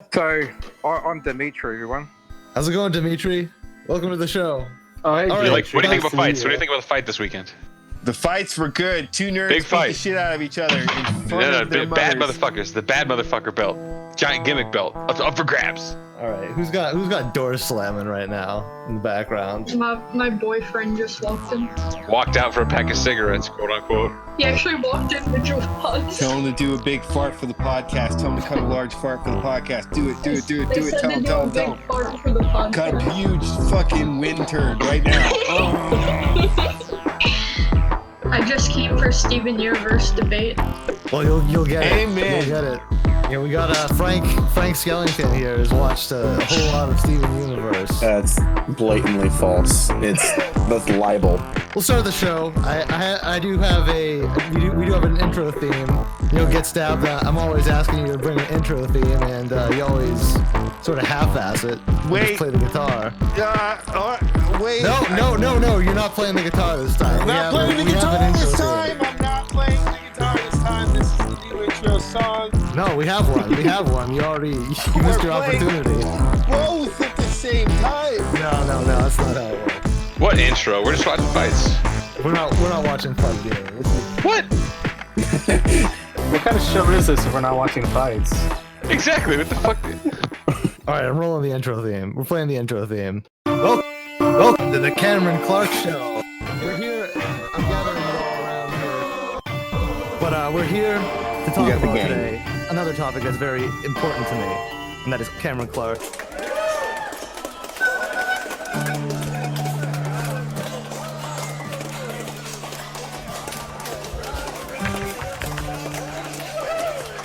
So, I'm Dimitri, everyone. How's it going, Dimitri? Welcome to the show. Oh, hey, All right. What do you think about fights? Nice to meet What do you. you think about the fight this weekend? The fights were good. Two nerds Big beat fight. the shit out of each other in front of their Bad mothers. motherfuckers. The bad motherfucker belt. Giant gimmick belt. Up for grabs. All right, who's got doors slamming right now in the background? My boyfriend just walked in. Walked out for a pack of cigarettes, quote unquote. He actually walked in with your pants. Tell him to do a big fart for the podcast. Tell him to cut a large fart for the podcast. Do it. They said Tell to him. do Tell a him. Tell big him. fart for the podcast. Cut a huge fucking wind turd right now. I just came for Steven Universe debate. Well, you'll get it. Amen. You'll get it. Yeah, we got Frank Skellington here has watched a whole lot of Steven Universe. That's blatantly false. That's libel. We'll start the show. I do have we do have an intro theme. Get stabbed. I'm always asking you to bring an intro theme, and you always sort of half-ass it. You Wait. just play the guitar. Wait. No. You're not playing the guitar this time. I'm not playing the guitar this time. I'm not playing the guitar this time. This is the new intro song. No, we have one. You missed your opportunity. Both at the same time. No, that's not how it works. What intro? We're just watching fights. We're not watching fight games. What? What kind of show is this if we're not watching fights? Exactly. What the fuck? All right, I'm rolling the intro theme. We're playing the intro theme. Welcome to the Cameron Clarke Show. We're here. I'm gathering it all around here. But we're here to talk about today another topic that's very important to me, and that is Cameron Clarke.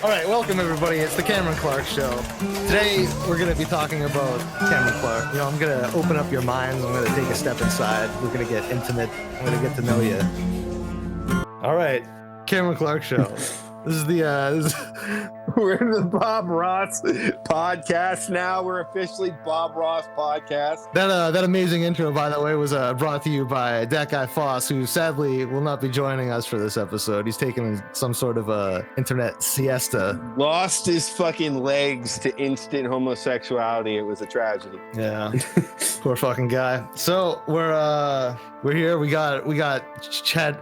All right, welcome everybody. It's the Cameron Clarke Show. Today we're going to be talking about Cameron Clarke. I'm going to open up your minds. I'm going to take a step inside. We're going to get intimate. I'm going to get to know you. All right, Cameron Clarke Show. This is We're in the Bob Ross podcast now. We're officially Bob Ross podcast. that amazing intro, by the way, was brought to you by that guy Foss, who sadly will not be joining us for this episode. He's taking some sort of internet siesta. Lost his fucking legs to instant homosexuality. It was a tragedy. Yeah, poor fucking guy. So we're here. We got Chad.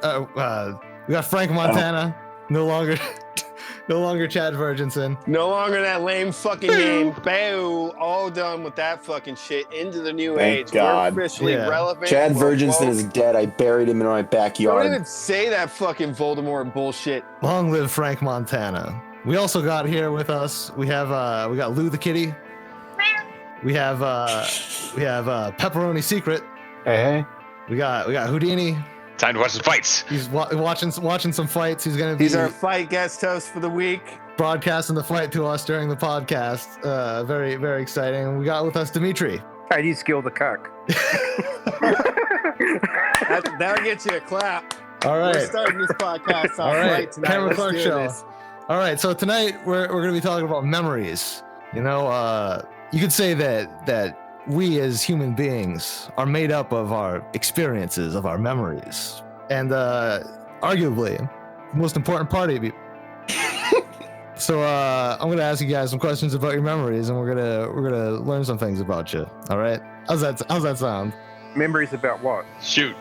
We got Frank Montana. No longer Chad Virginson. No longer that lame fucking name. Boo. All done with that fucking shit. Into the new Thank age. God. We're officially Yeah. relevant. Chad We're Virginson woke. is dead. I buried him in my Don't backyard. even say that fucking Voldemort bullshit. Long live Frank Montana. We also got here with us. We got Liu the Kitty. We have Pepperoni Secret. Hey. We got Houdini. Time to watch some fights. He's watching some fights. He's gonna be He's our fight guest host for the week. broadcasting the fight to us during the podcast. Very, very exciting. And we got with us Dimitri. How do you skill the cock? That'll get you a clap. All We're right. starting this podcast off All right. right tonight. Cameron Let's Clarke do Show. this. All right. So tonight we're gonna be talking about memories. You could say that we as human beings are made up of our experiences, of our memories, and arguably the most important part of you. So I'm gonna ask you guys some questions about your memories, and we're gonna learn some things about you. All right? How's that sound? Memories about what? Shoot.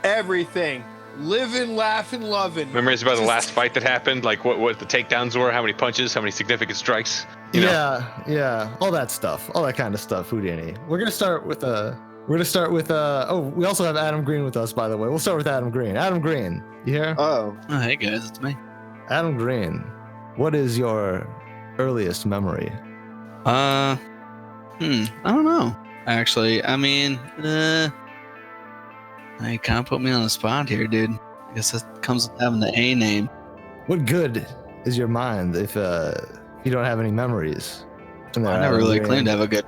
Everything. Living, laughing, loving. Memories about the last fight that happened? Like what the takedowns were? How many punches? How many significant strikes? You know? Yeah, all that stuff, all that kind of stuff. Houdini. We're gonna start with oh, we also have Adam Green with us, by the way. We'll start with Adam Green. Adam Green, you here? Oh. Oh, hey guys, it's me. Adam Green, what is your earliest memory? I don't know. Actually, I mean, you kind of put me on the spot here, dude. I guess that comes with having the A name. What good is your mind if you don't have any memories? I never really claimed to have a good.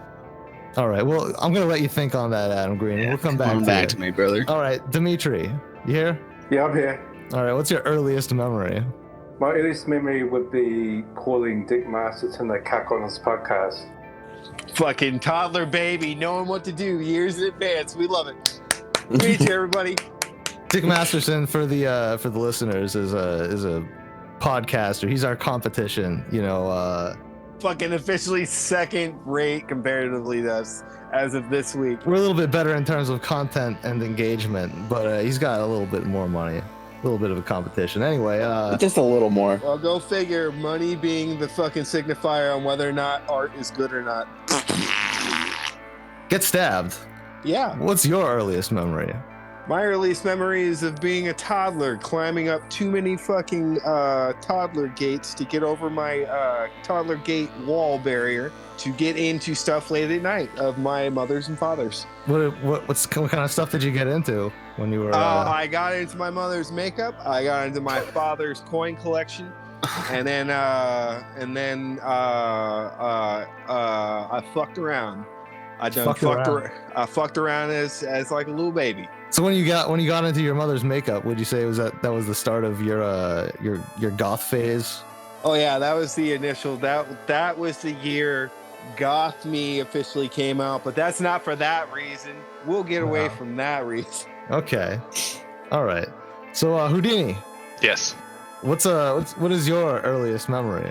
All right, well, I'm gonna let you think on that, Adam Green. Yeah, We'll come come on back to me, brother. All right, Dimitri, you here? Yeah, I'm here. All right, what's your earliest memory? My earliest memory would be calling Dick Masterton the cack on this podcast. Fucking toddler baby, knowing what to do years in advance. We love it. Great to everybody. Dick Masterson, for the listeners, is a podcaster. He's our competition. fucking officially second rate comparatively to us as of this week. We're a little bit better in terms of content and engagement, but he's got a little bit more money. A little bit of a competition. Anyway, Just a little more. Well, go figure. Money being the fucking signifier on whether or not art is good or not. get stabbed. Yeah. What's your earliest memory? My earliest memories of being a toddler, climbing up too many fucking toddler gates to get over my toddler gate wall barrier to get into stuff late at night of my mother's and father's. What kind of stuff did you get into when you were? I got into my mother's makeup. I got into my father's coin collection, and then I fucked around. I fucked around as like a little baby. So when you got into your mother's makeup, would you say that was the start of your goth phase? Oh yeah, that was the initial. That was the year Goth Me officially came out, but that's not for that reason. We'll get away from that reason. Okay, all right. So Houdini, Yes. what is your earliest memory?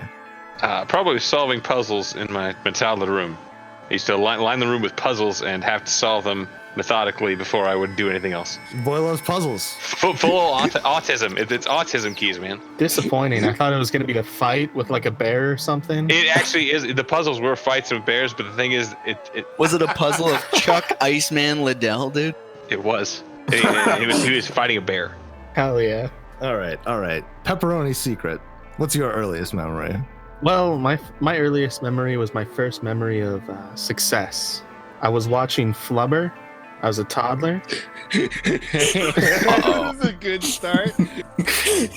Probably solving puzzles in my toddler room. I used to line the room with puzzles and have to solve them methodically before I would do anything else. Boy loves puzzles. Full autism. It's autism keys, man. Disappointing. I thought it was gonna be a fight with like a bear or something. It actually is. The puzzles were fights with bears, but the thing is, it Was it a puzzle of Chuck Iceman Liddell, dude? it was. He was fighting a bear. Hell yeah. All right. Pepperoni's secret. What's your earliest memory? Well, my earliest memory was my first memory of success. I was watching Flubber. I was a toddler. That was a good start.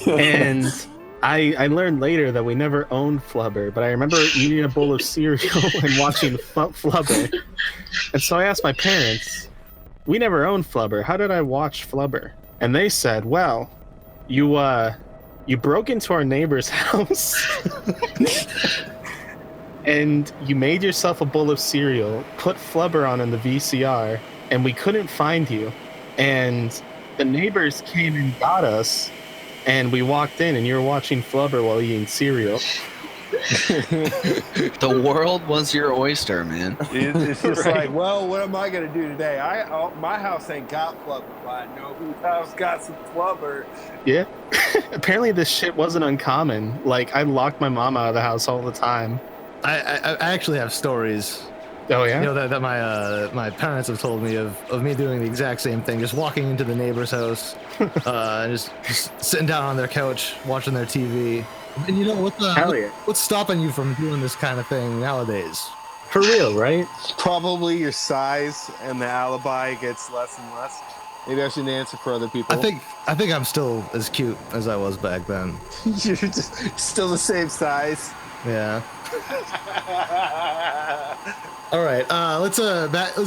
And I learned later that we never owned Flubber, but I remember eating a bowl of cereal and watching Flubber. And so I asked my parents, we never owned Flubber. How did I watch Flubber? And they said, well, you broke into our neighbor's house and you made yourself a bowl of cereal, put Flubber on in the VCR, and we couldn't find you. And the neighbors came and got us, and we walked in and you were watching Flubber while eating cereal. The world was your oyster, man. It's just like, well, what am I gonna do today? My house ain't got Flubber, but I know whose house got some Flubber. Yeah. Apparently this shit wasn't uncommon. Like, I locked my mom out of the house all the time. I actually have stories. Oh yeah? You know that my parents have told me of me doing the exact same thing, just walking into the neighbor's house, and just sitting down on their couch watching their TV. And you know Hell yeah. what's stopping you from doing this kind of thing nowadays? For real, right? Probably your size and the alibi gets less and less. Maybe I shouldn't answer for other people. I think I'm still as cute as I was back then. You're just still the same size. Yeah. All right. Let's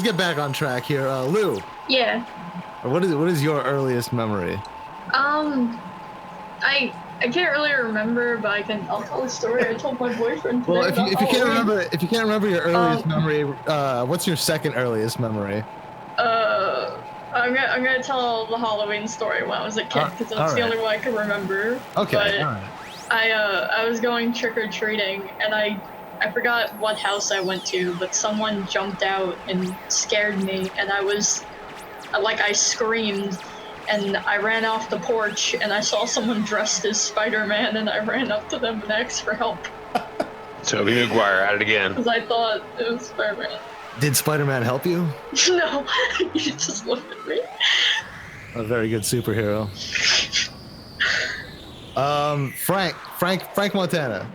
get back on track here. Lou, Yeah. what is your earliest memory? I can't really remember, but I'll tell a story I told my boyfriend today. Well, if you about can't remember your earliest memory, what's your second earliest memory? I'm gonna tell the Halloween story when I was a kid because that's the only one I can remember. Okay. But All right. I was going trick or treating and I forgot what house I went to, but someone jumped out and scared me, and I screamed. And I ran off the porch and I saw someone dressed as Spider-Man and I ran up to them and asked for help. Tobey Maguire at it again. Because I thought it was Spider-Man. Did Spider-Man help you? No, he just looked at me. A very good superhero. Frank Montana.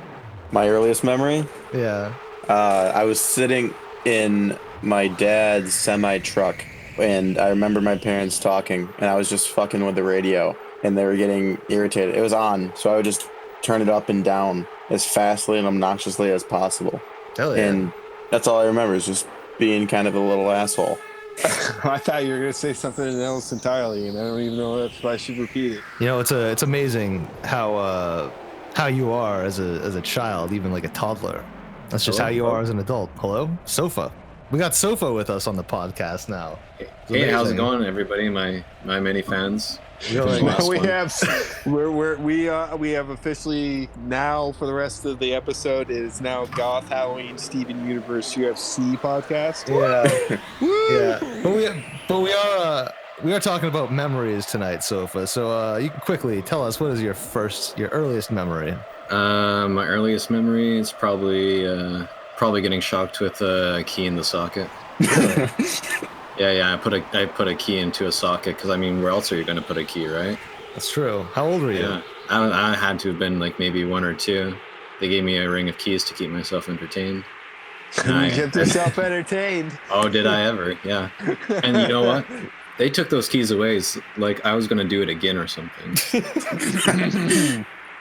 My earliest memory? Yeah. I was sitting in my dad's semi-truck, and I remember my parents talking, and I was just fucking with the radio, and they were getting irritated. It was on, so I would just turn it up and down as fastly and obnoxiously as possible. Hell yeah. And that's all I remember, is just being kind of a little asshole. I thought you were gonna say something else entirely, and I don't even know if I should repeat it. You know, it's amazing how you are as a child, even like a toddler. That's just how you are as an adult. Hello, Sofa. We got Sofa with us on the podcast now. Hey, how's it going, everybody? My many fans. Last we one. have officially now for the rest of the episode is now Goth Halloween Steven Universe UFC podcast. Yeah. Woo! Yeah. But we are talking about memories tonight, Sofa. So you can quickly tell us, what is your earliest memory? My earliest memory is probably getting shocked with a key in the socket. Yeah. I put a key into a socket because I mean, where else are you gonna put a key, right? That's true. How old were you? Yeah, I had to have been like maybe 1 or 2. They gave me a ring of keys to keep myself entertained. You kept yourself entertained. Oh, did I ever? Yeah. And you know what? They took those keys away. Like I was gonna do it again or something.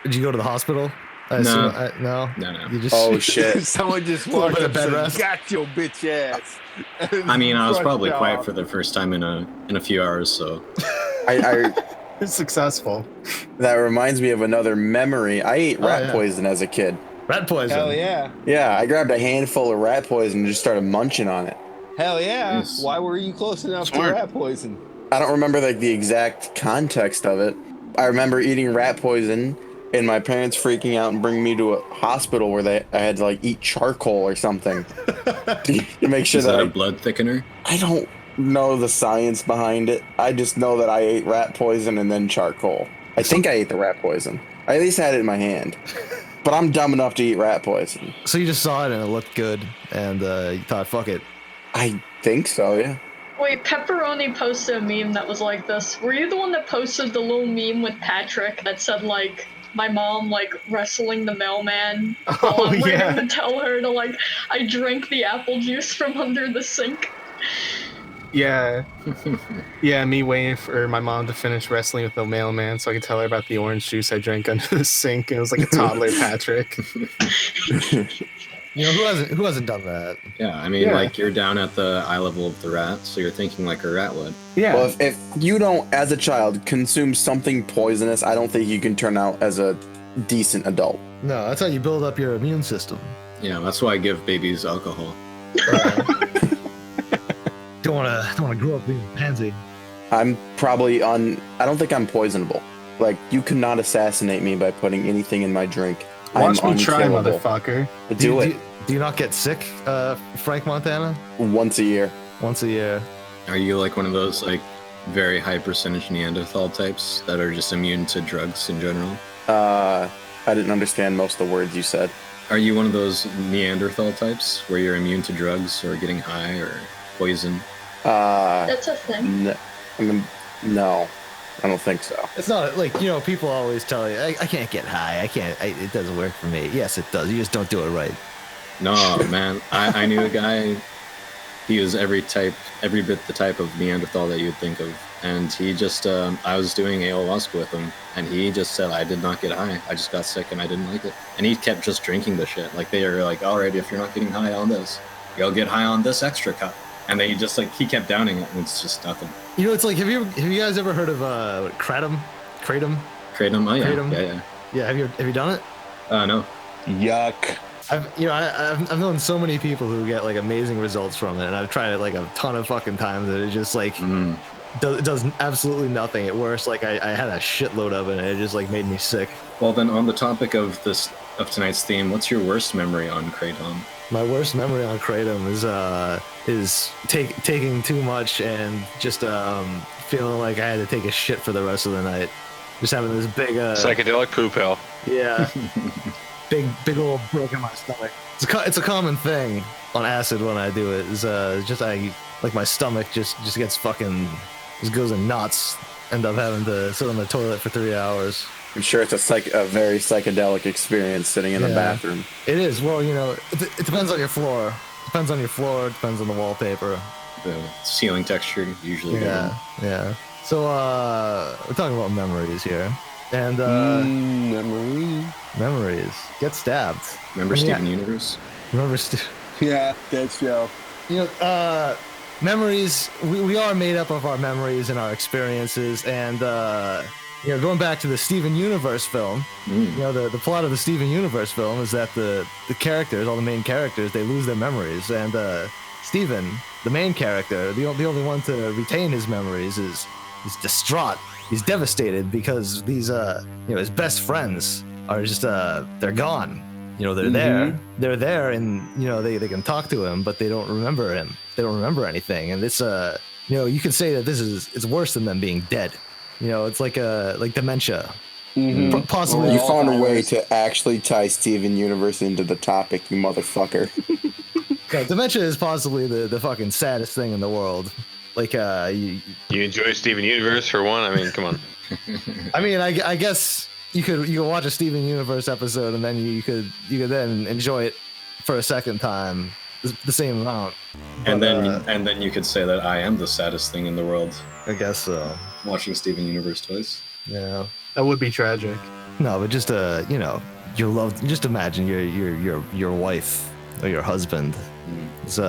Did you go to the hospital? No. No. You just, Oh shit! Someone just Little walked bit up of and bed said, rest. "Got your bitch ass." I mean, I was Crushed probably quiet off. for the first time in a few hours, so I It's successful. that reminds me of another memory. I ate rat yeah. poison as a kid. rat poison. Hell yeah! Yeah, I grabbed a handful of rat poison and just started munching on it. Hell yeah! Nice. Why were you close enough Smart. to rat poison? I don't remember like the exact context of it. I remember eating rat poison and my parents freaking out and bringing me to a hospital where I had to like eat charcoal or something to make sure is that that a blood thickener? I don't know the science behind it. I just know that I ate rat poison and then charcoal. I think I ate the rat poison. I at least had it in my hand. But I'm dumb enough to eat rat poison. So you just saw it and it looked good, and you thought, fuck it. I think so, yeah. Wait, Pepperoni posted a meme that was like this. Were you the one that posted the little meme with Patrick that said, like, my mom, like, wrestling the mailman while I'm waiting to tell her to, like, I drank the apple juice from under the sink? Yeah. Yeah, me waiting for my mom to finish wrestling with the mailman so I could tell her about the orange juice I drank under the sink. And it was like a toddler Patrick. You know, who hasn't done that? Yeah, I mean, Yeah. like you're down at the eye level of the rat, so you're thinking like a rat would. Yeah. Well, if you don't, as a child, consume something poisonous, I don't think you can turn out as a decent adult. No, that's how you build up your immune system. Yeah, that's why I give babies alcohol. Don't wanna grow up being a pansy. I'm probably I don't think I'm poisonable. Like, you could not assassinate me by putting anything in my drink. Watch I'm me try, unkillable. motherfucker. Do it Do you not get sick, Frank Montana? once a year. Once a year. Are you like one of those like very high percentage Neanderthal types that are just immune to drugs in general? I didn't understand most of the words you said. Are you one of those Neanderthal types where you're immune to drugs or getting high or poison? That's a thing. No, I don't think so. It's not like, you know, people always tell you, I can't get high. It doesn't work for me. Yes, it does. You just don't do it right. No, man. I knew a guy. He was every bit the type of Neanderthal that you'd think of. And he just, I was doing ayahuasca with him, and he just said, I did not get high. I just got sick and I didn't like it. And he kept just drinking the shit. Like, they were like, all right, if you're not getting high on this, you'll get high on this extra cup. And then he just, like, he kept downing it, and it's just nothing. You know, it's like, have you guys ever heard of kratom? Kratom? Kratom? Oh, yeah. Kratom? Yeah. Yeah, have you done it? No. Yuck. I've known so many people who get like amazing results from it, and I've tried it like a ton of fucking times, and it just like does absolutely nothing. It works. Like I had a shitload of it, and it just like made me sick. Well, then on the topic of tonight's theme, what's your worst memory on Kratom? My worst memory on Kratom is taking too much and just feeling like I had to take a shit for the rest of the night. Just having this big Psychedelic poop hell. yeah. Big old broke in my stomach. It's a common thing on acid when I do it. Is just my stomach just gets fucking just goes in knots. End up having to sit on the toilet for 3 hours. I'm sure it's a very psychedelic experience sitting in the bathroom. It is. Well, you know, it depends on your floor. Depends on your floor. Depends on the wallpaper. The ceiling texture usually. Yeah. So we're talking about memories here, and memories. Get stabbed. Remember Steven Universe? Remember Yeah, that's Joe. You know, memories. We are made up of our memories and our experiences, and you know, going back to the Steven Universe film, you know, the plot of the Steven Universe film is that the characters, all the main characters, they lose their memories, and Steven, the main character, the only one to retain his memories, is distraught he's devastated because these his best friends are just they're gone. They're there, and they can talk to him, but they don't remember him. They don't remember anything, and this you could say that it's worse than them being dead. It's like dementia. Possibly. You found a way to actually tie Steven Universe into the topic, you motherfucker. Yeah, dementia is possibly the fucking saddest thing in the world. Like you enjoy Steven Universe for one? I mean, come on. I mean, I guess you could watch a Steven Universe episode and then you could then enjoy it for a second time, the same amount. And then you could say that I am the saddest thing in the world. I guess so. Watching Steven Universe twice. Yeah. That would be tragic. No, but just your love. Just imagine your wife or your husband has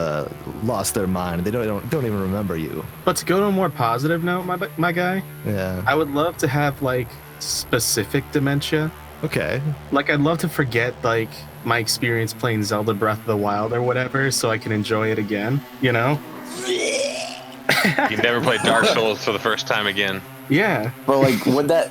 lost their mind. They don't even remember you. But to go to a more positive note, my guy. Yeah. I would love to have like specific dementia. Okay. Like I'd love to forget like my experience playing Zelda Breath of the Wild or whatever, so I can enjoy it again. You never played Dark Souls for the first time again. Yeah. But like, would that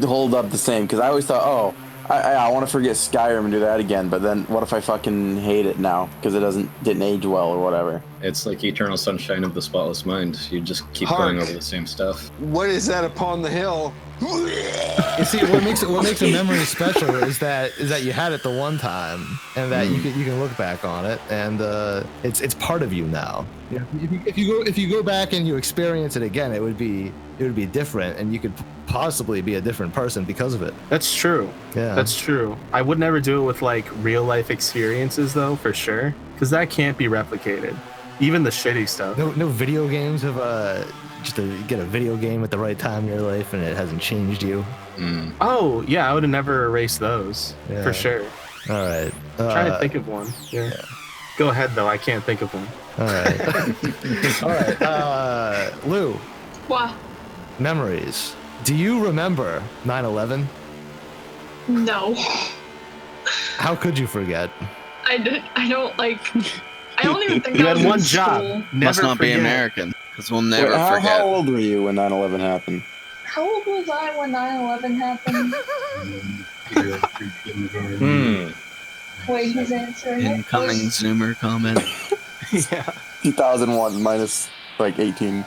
hold up the same? Because I always thought, I want to forget Skyrim and do that again. But then, what if I fucking hate it now because it didn't age well or whatever? It's like Eternal Sunshine of the Spotless Mind. You just keep going over the same stuff. What is that upon the hill? You see, what makes a memory special is that you had it the one time, and that you can look back on it, and it's part of you now. Yeah. If you go back and you experience it again, it would be different, and you could possibly be a different person because of it. That's true. Yeah, that's true. I would never do it with like real life experiences though, for sure, because that can't be replicated. Even the shitty stuff. No video games have just to get a video game at the right time in your life and it hasn't changed you. Oh yeah, I would have never erased those for sure. All right. I'm trying to think of one. Yeah. Go ahead though. I can't think of one. All right. All right. Lou. What? Memories. Do you remember 9/11? No. How could you forget? I don't even think you I was had one in job. school. Must not be American, because we'll never forget. How old were you when 9/11 happened? How old was I when 9/11 happened? Wait, he's answering. Incoming Zoomer comment. Yeah. 2001 minus like 18.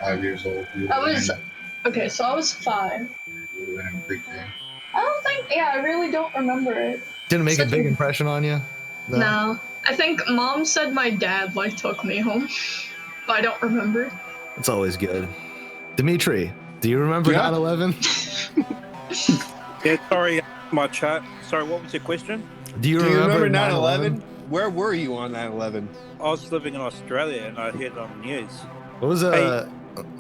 5 years old. I was okay, so I was 5. I don't think. Yeah, I really don't remember it. Didn't make a big impression on you? No. I think Mom said my dad took me home, but I don't remember. It's always good. Dimitri, do you remember 9/11? Yeah, sorry, my chat. Sorry, what was your question? Do you remember 9/11? Where were you on 9/11? I was living in Australia and I heard it on the news. What was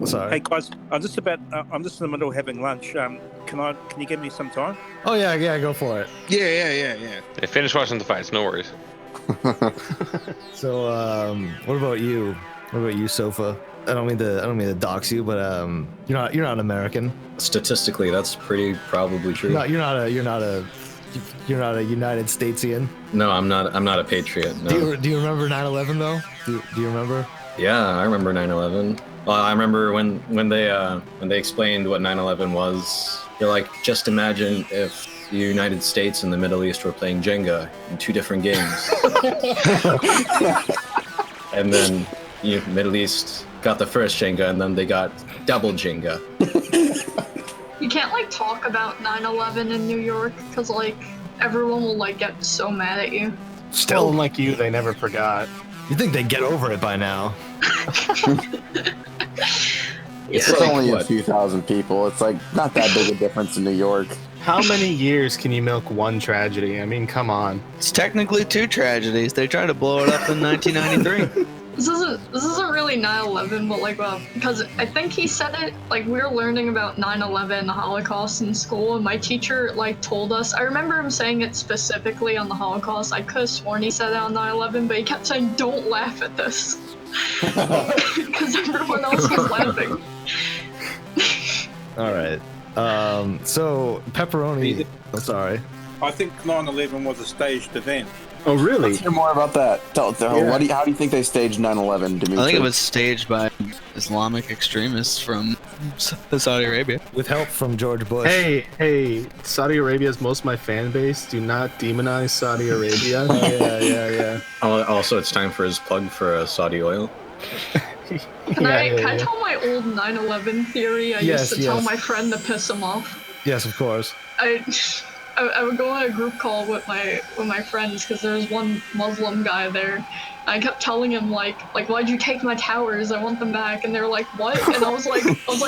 sorry. Hey guys, I'm just in the middle of having lunch. Can you give me some time? Oh yeah, go for it. Yeah. They finished watching the fights. No worries. So, what about you? What about you, Sofa? I don't mean to dox you, but you're not American. Statistically, that's probably true. No, you're not a United Statesian. No, I'm not a patriot. No. Do you remember 9/11 though? Do you remember? Yeah, I remember 9/11. Well, I remember when they explained what 9/11 was. They're like, just imagine if the United States and the Middle East were playing Jenga in 2 different games. And then Middle East got the first Jenga, and then they got double Jenga. You can't talk about 9/11 in New York because everyone will get so mad at you. Still, like you, they never forgot. You think they get over it by now? It's only a few thousand people. It's not that big a difference in New York. How many years can you milk one tragedy? I mean, come on. It's technically 2 tragedies. They tried to blow it up in 1993. This isn't really 9/11, but because I think he said it, we were learning about 9/11, the Holocaust in school, and my teacher told us. I remember him saying it specifically on the Holocaust. I could have sworn he said it on 9/11, but he kept saying, "Don't laugh at this," because everyone else was laughing. All right. So pepperoni. I'm sorry. I think 9/11 was a staged event. Oh, really? Let's hear more about that. How do you think they staged 9/11, Dimitri? I think it was staged by Islamic extremists from Saudi Arabia. With help from George Bush. Hey, Saudi Arabia is most of my fan base. Do not demonize Saudi Arabia. Yeah. Also, it's time for his plug for Saudi oil. Can I tell my old 9/11 theory I used to tell my friend to piss him off? Yes, of course. I would go on a group call with my friends because there was one Muslim guy there. I kept telling him like why'd you take my towers? I want them back. And they were like, what? And I was like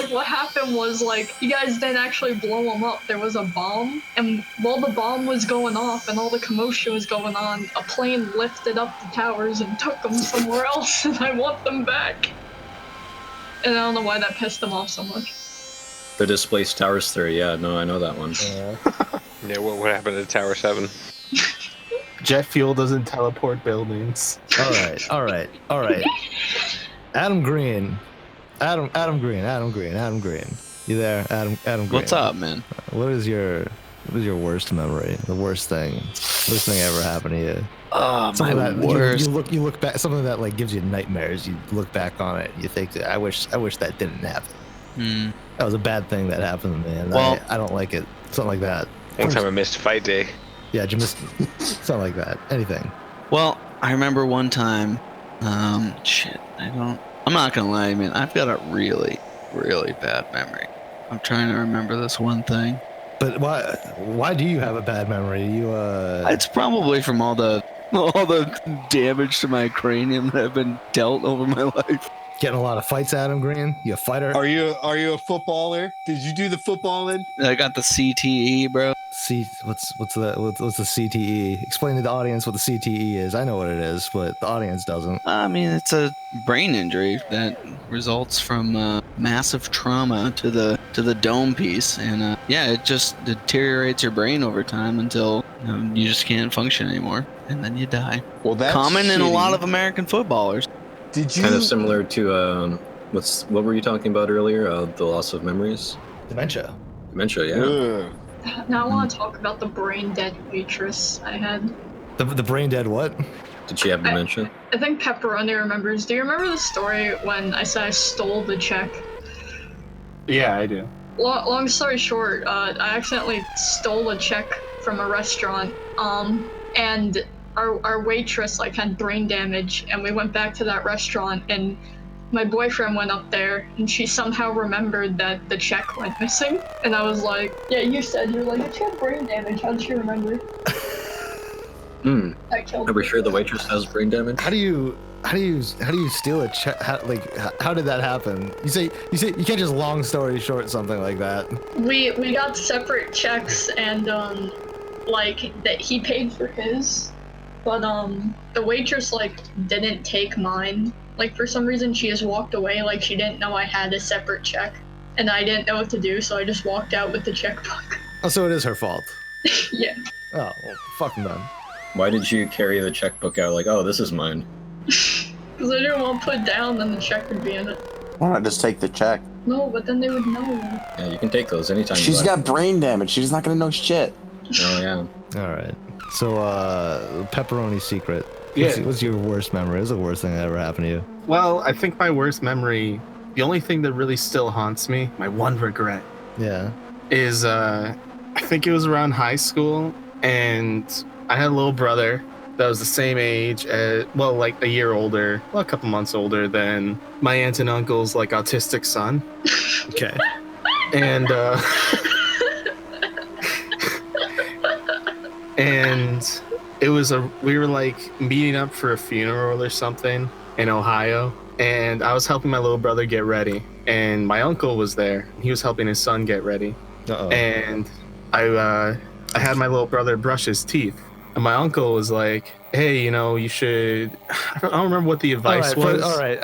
what happened was like you guys didn't actually blow them up. There was a bomb, and while the bomb was going off and all the commotion was going on, a plane lifted up the towers and took them somewhere else. And I want them back. And I don't know why that pissed them off so much. The displaced towers theory. Yeah, no, I know that one. Yeah, what happened to Tower 7? Jet fuel doesn't teleport buildings. All right. Adam Green. You there, Adam Green? What's up, man? What is your worst memory? The worst thing ever happened to you? Oh, something my that worst. You look back, something that like gives you nightmares. You look back on it, and you think, I wish that didn't happen. That was a bad thing that happened to me, and Well, I don't like it. Something like that. One time I missed fight day. Yeah, just something like that. Anything. Well, I remember one time. I'm not gonna lie, man. I've got a really, really bad memory. I'm trying to remember this one thing. But why do you have a bad memory? It's probably from all the damage to my cranium that I've been dealt over my life. Getting a lot of fights, Adam Green? You a fighter? Are you a footballer? Did you do the footballing? I got the CTE, bro. What's the CTE? Explain to the audience what the CTE is. I know what it is, but the audience doesn't. I mean, it's a brain injury that results from massive trauma to the dome piece, and it just deteriorates your brain over time until you just can't function anymore, and then you die. Well, that's common in a lot of American footballers. Did you? Kind of similar to what were you talking about earlier? The loss of memories. Dementia, yeah. Now I want to talk about the brain dead waitress I had. The brain dead what? Did she have dementia? I think Pepperoni remembers. Do you remember the story when I said I stole the check? Yeah, I do. Long story short, I accidentally stole a check from a restaurant, and our waitress had brain damage, and we went back to that restaurant, and my boyfriend went up there, and she somehow remembered that the check went missing, and I was like, yeah, you said, you're like, she had brain damage, how did she remember? I killed her. Are we sure the waitress has brain damage? How do you steal a check? How did that happen? You say you can't just long story short something like that. We got separate checks, and that he paid for his, but the waitress didn't take mine. For some reason she just walked away, she didn't know I had a separate check, and I didn't know what to do, so I just walked out with the checkbook. Oh, so it is her fault. Yeah. Oh, well, fucking done. Why did you carry the checkbook out oh, this is mine? Because I didn't want to put down, then the check would be in it. Why not just take the check? No, but then they would know. Yeah, you can take those anytime. She's got brain damage. She's not gonna know shit. Oh yeah. All right. So, pepperoni secret. Yeah. What's your worst memory? What's the worst thing that ever happened to you? Well, I think my worst memory, the only thing that really still haunts me, my one regret, is I think it was around high school, and I had a little brother that was the same age as, a year older, a couple months older than my aunt and uncle's autistic son. Okay. And and it was we were meeting up for a funeral or something in Ohio, and I was helping my little brother get ready, and my uncle was there. He was helping his son get ready. Uh-oh. And I had my little brother brush his teeth, and my uncle was like, hey, you should, I don't remember what the advice was. All right.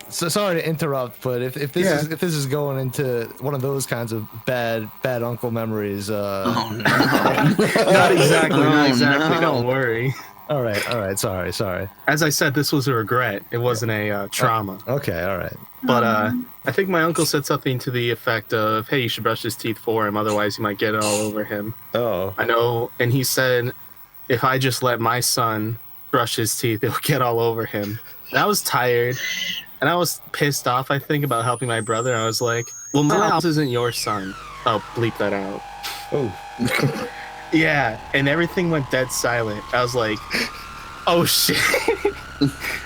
So sorry to interrupt, but if this is going into one of those kinds of bad uncle memories, Oh no. not exactly. No. Don't worry. All right. Sorry. As I said, this was a regret. It wasn't a trauma. Okay. All right. But I think my uncle said something to the effect of, hey, you should brush his teeth for him, otherwise you might get it all over him. Oh. I know. And he said, if I just let my son brush his teeth, it'll get all over him. And I was tired, and I was pissed off, I think, about helping my brother. I was like, well, my house isn't your son. I'll bleep that out. Oh. Yeah, and everything went dead silent. I was like, oh shit.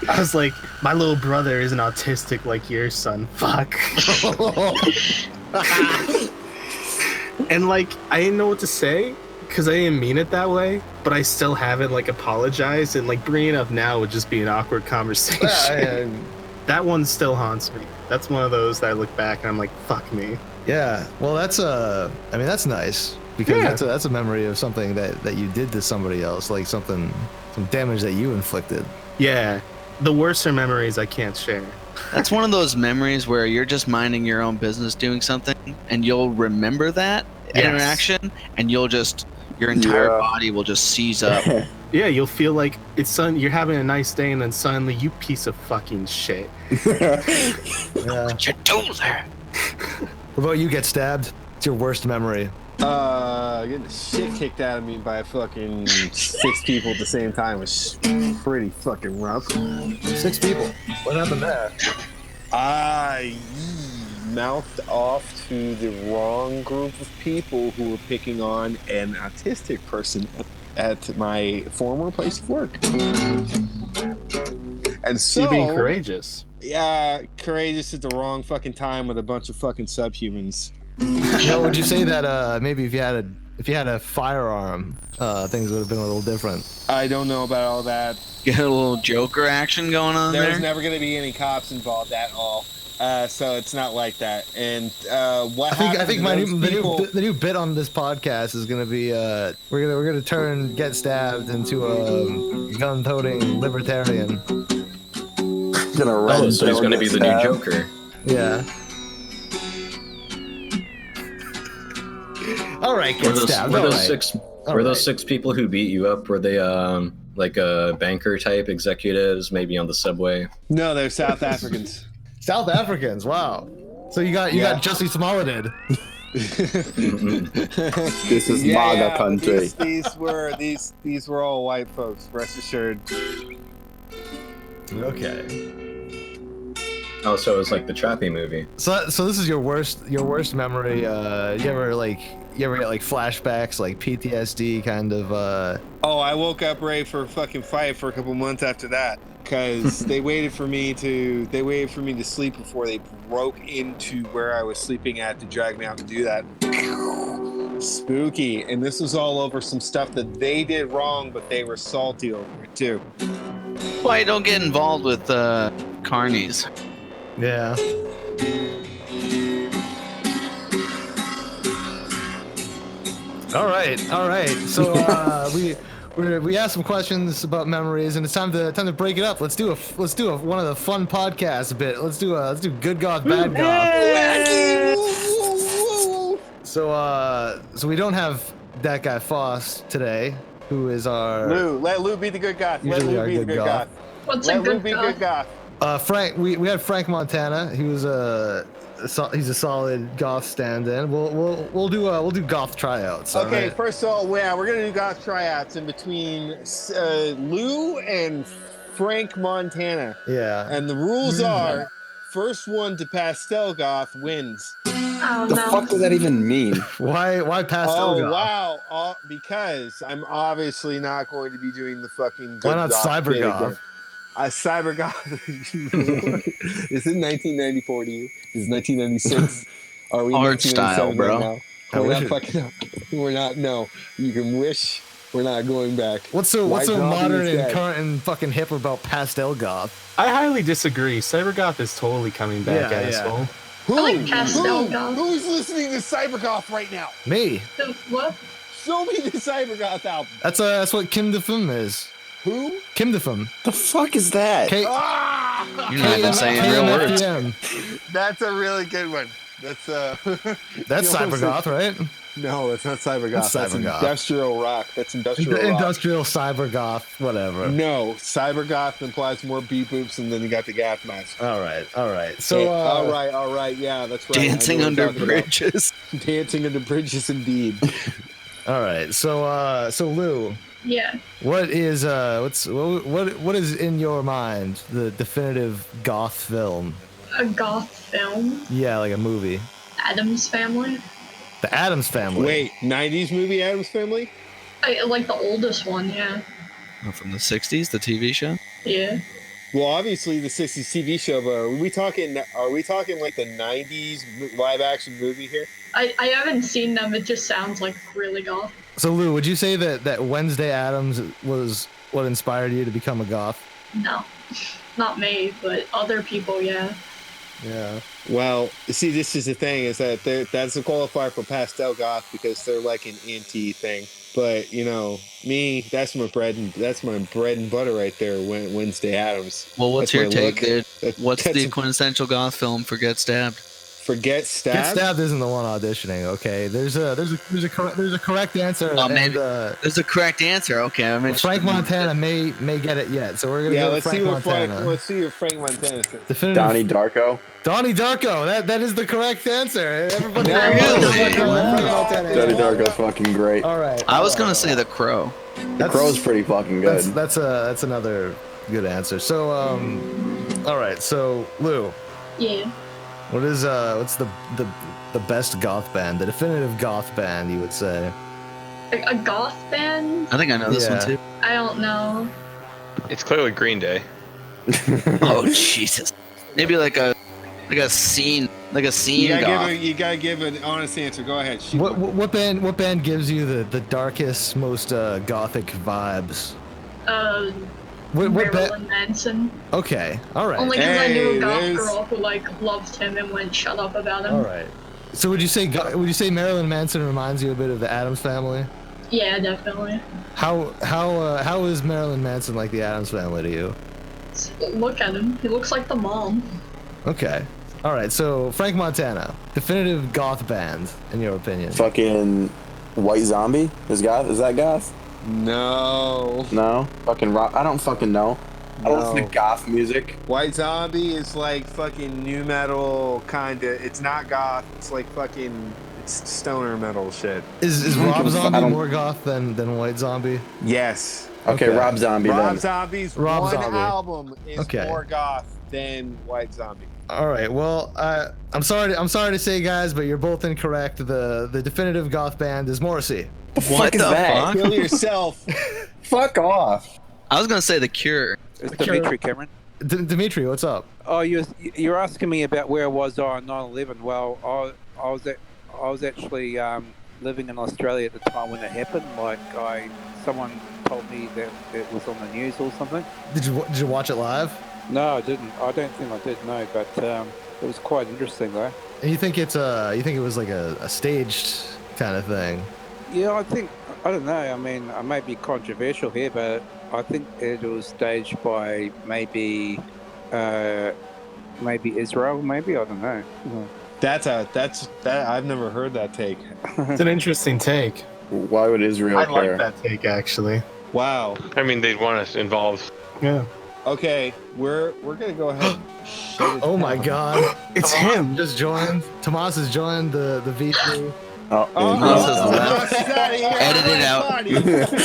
I was like, my little brother isn't autistic like your son. Fuck. And like, I didn't know what to say because I didn't mean it that way, but I still haven't like apologized, and like bringing it up now would just be an awkward conversation. That one still haunts me. That's one of those that I look back and I'm like, fuck me. Yeah, well, that's that's nice because that's a memory of something that you did to somebody else, like some damage that you inflicted. Yeah, the worser memories I can't share. That's one of those memories where you're just minding your own business doing something, and you'll remember that interaction, and you'll just your entire body will just seize up. Yeah, you'll feel like you're having a nice day, and then suddenly you piece of fucking shit. What you do there? What about you? Get stabbed? It's your worst memory. Getting the shit kicked out of me by fucking 6 people at the same time was pretty fucking rough. 6 people. What happened there? I mouthed off to the wrong group of people who were picking on an autistic person at my former place of work. And so you being courageous. Yeah, courageous at the wrong fucking time with a bunch of fucking subhumans. Would you say that maybe if you had a firearm, things would have been a little different? I don't know about all that. Get a little Joker action going on there. There's never going to be any cops involved at all, so it's not like that. And I think the new bit on this podcast is going to be we're gonna turn Get Stabbed into a gun-toting libertarian. So he's gonna be the new Joker. Yeah. All right, Get Stabbed. Were those 6 people who beat you up? Were they like banker type executives, maybe on the subway? No, they're South Africans. South Africans. Wow. So you got Jussie Smollett. This is MAGA country. These were all white folks. Rest assured. Okay. Oh, so it was like the Chappie movie. So this is your worst memory. You ever get like flashbacks, like PTSD kind of? Oh, I woke up ready for a fucking fight for a couple months after that, because they waited for me to sleep before they broke into where I was sleeping at to drag me out to do that. Spooky. And this was all over some stuff that they did wrong, but they were salty over it too. Why don't get involved with carnies? Yeah. All right. So we asked some questions about memories, and it's time to break it up. Let's do one of the fun podcasts a bit. Let's do good goth, bad goth. So we don't have that guy Foss today, who is our Lou. Let Lou be the good goth. Let usually Lou our be the good goth. What's Let a Lou good be good goth. Frank. We had Frank Montana. He was he's a solid goth stand-in. We'll do goth tryouts. Okay, right? first of all, we're gonna do goth tryouts in between Lou and Frank Montana. Yeah. And the rules are: first one to pastel goth wins. Oh, The no. fuck does that even mean? Why pastel goth? Wow! Because I'm obviously not going to be doing the fucking. Why not cyber goth? Cyber goth. Is it 1994 to you? Is it 1996? Are we Art style, 1997 bro. right now? We're not fucking up. We're not. No, you can wish. We're not going back. What's so White Zombie modern is and dead. current and fucking hip about pastel goth? I highly disagree. Cybergoth is totally coming back, Yeah, asshole. Who? I like pastel goth. Who's listening to Cybergoth right now? Me. What? Show me the Cybergoth album. That's what Kim Defum is. Who? Kim Defum. The fuck is that? You're not even saying real words. That's a really good one. That's That's cybergoth, right? No, it's not cybergoth. That's That's cybergoth. industrial rock. That's industrial rock. Industrial cybergoth, whatever. No, cybergoth implies more beep boops, and then you got the gas mask. All right. So all right. Yeah, that's right. Dancing I know what under you're talking about. bridges. Dancing under bridges, indeed. all right. So Lou, Yeah. What is what is in your mind the definitive goth film? A goth film. Yeah, like a movie. Addams Family. The Addams Family. Wait, 90s movie Addams Family? I like the oldest one, yeah. Oh, from the 60s, the TV show? Yeah. Well, obviously the 60s TV show, but are we talking like the 90s live action movie here? I haven't seen them, it just sounds like really goth. So Lou, would you say that Wednesday Addams was what inspired you to become a goth? No. Not me, but other people, yeah. Yeah. Well, see, this is the thing, is that that's a qualifier for pastel goth because they're like an anti thing. But you know, me, that's my bread and butter right there. Wednesday Addams. Well, what's That's your my take, look. dude? What's the quintessential goth film for Get Stabbed? Forget Stabbed? Get Stabbed isn't the one auditioning. Okay, there's a correct answer. Oh, and, maybe there's a correct answer. Okay, I mean Frank Montana may get it yet, so we're gonna go with Frank Montana. Let's see what Frank Montana says. Definitive. Donnie Darko. Donnie Darko. That is the correct answer. Everybody. Donnie Darko's fucking great. All right. I was gonna say The Crow. The Crow's pretty fucking good. That's another good answer. So all right. So Lou. Yeah. What's the best goth band? The definitive goth band, you would say? A goth band? I think I know this one too. I don't know. It's clearly Green Day. Oh Jesus! Maybe like a scene goth. You gotta give an honest answer. Go ahead. Shoot What band gives you the darkest, most gothic vibes? Marilyn Manson. Okay, all right. Only because I knew a goth girl who like loved him and went shut up about him. All right. So would you say Marilyn Manson reminds you a bit of the Addams Family? Yeah, definitely. How is Marilyn Manson like the Addams Family to you? Look at him. He looks like the mom. Okay. All right. So Frank Montana, definitive goth band in your opinion? Fucking White Zombie is that goth? No. No. Fucking rock. I don't fucking know. I don't listen to goth music. White Zombie is like fucking new metal kinda. It's not goth. It's like fucking stoner metal shit. Is Rob Zombie more goth than White Zombie? Yes. Okay, Rob Zombie. Rob Zombie's Rob Zombie. album is more goth than White Zombie. All right. Well, I'm sorry to say, guys, but you're both incorrect. The definitive goth band is Morrissey. What the fuck? Kill yourself. Fuck off. I was gonna say The Cure. It's Dimitri, Cameron. Dimitri, what's up? Oh, you're asking me about where was I on 9/11? Well, I was actually living in Australia at the time when it happened. Like someone told me that it was on the news or something. Did you watch it live? No, I didn't. I don't think I did. No, but it was quite interesting though. And you think it was like a staged kind of thing? Yeah, I don't know. I mean, I may be controversial here, but I think it was staged by maybe Israel. Maybe I don't know. That's I've never heard that take. It's an interesting take. Why would Israel care? I like that take actually. Wow. I mean, they'd want us involved. Yeah. Okay, we're gonna go ahead. Oh my God! It's him. Just joined. Tomas has joined the V3. Edit it out.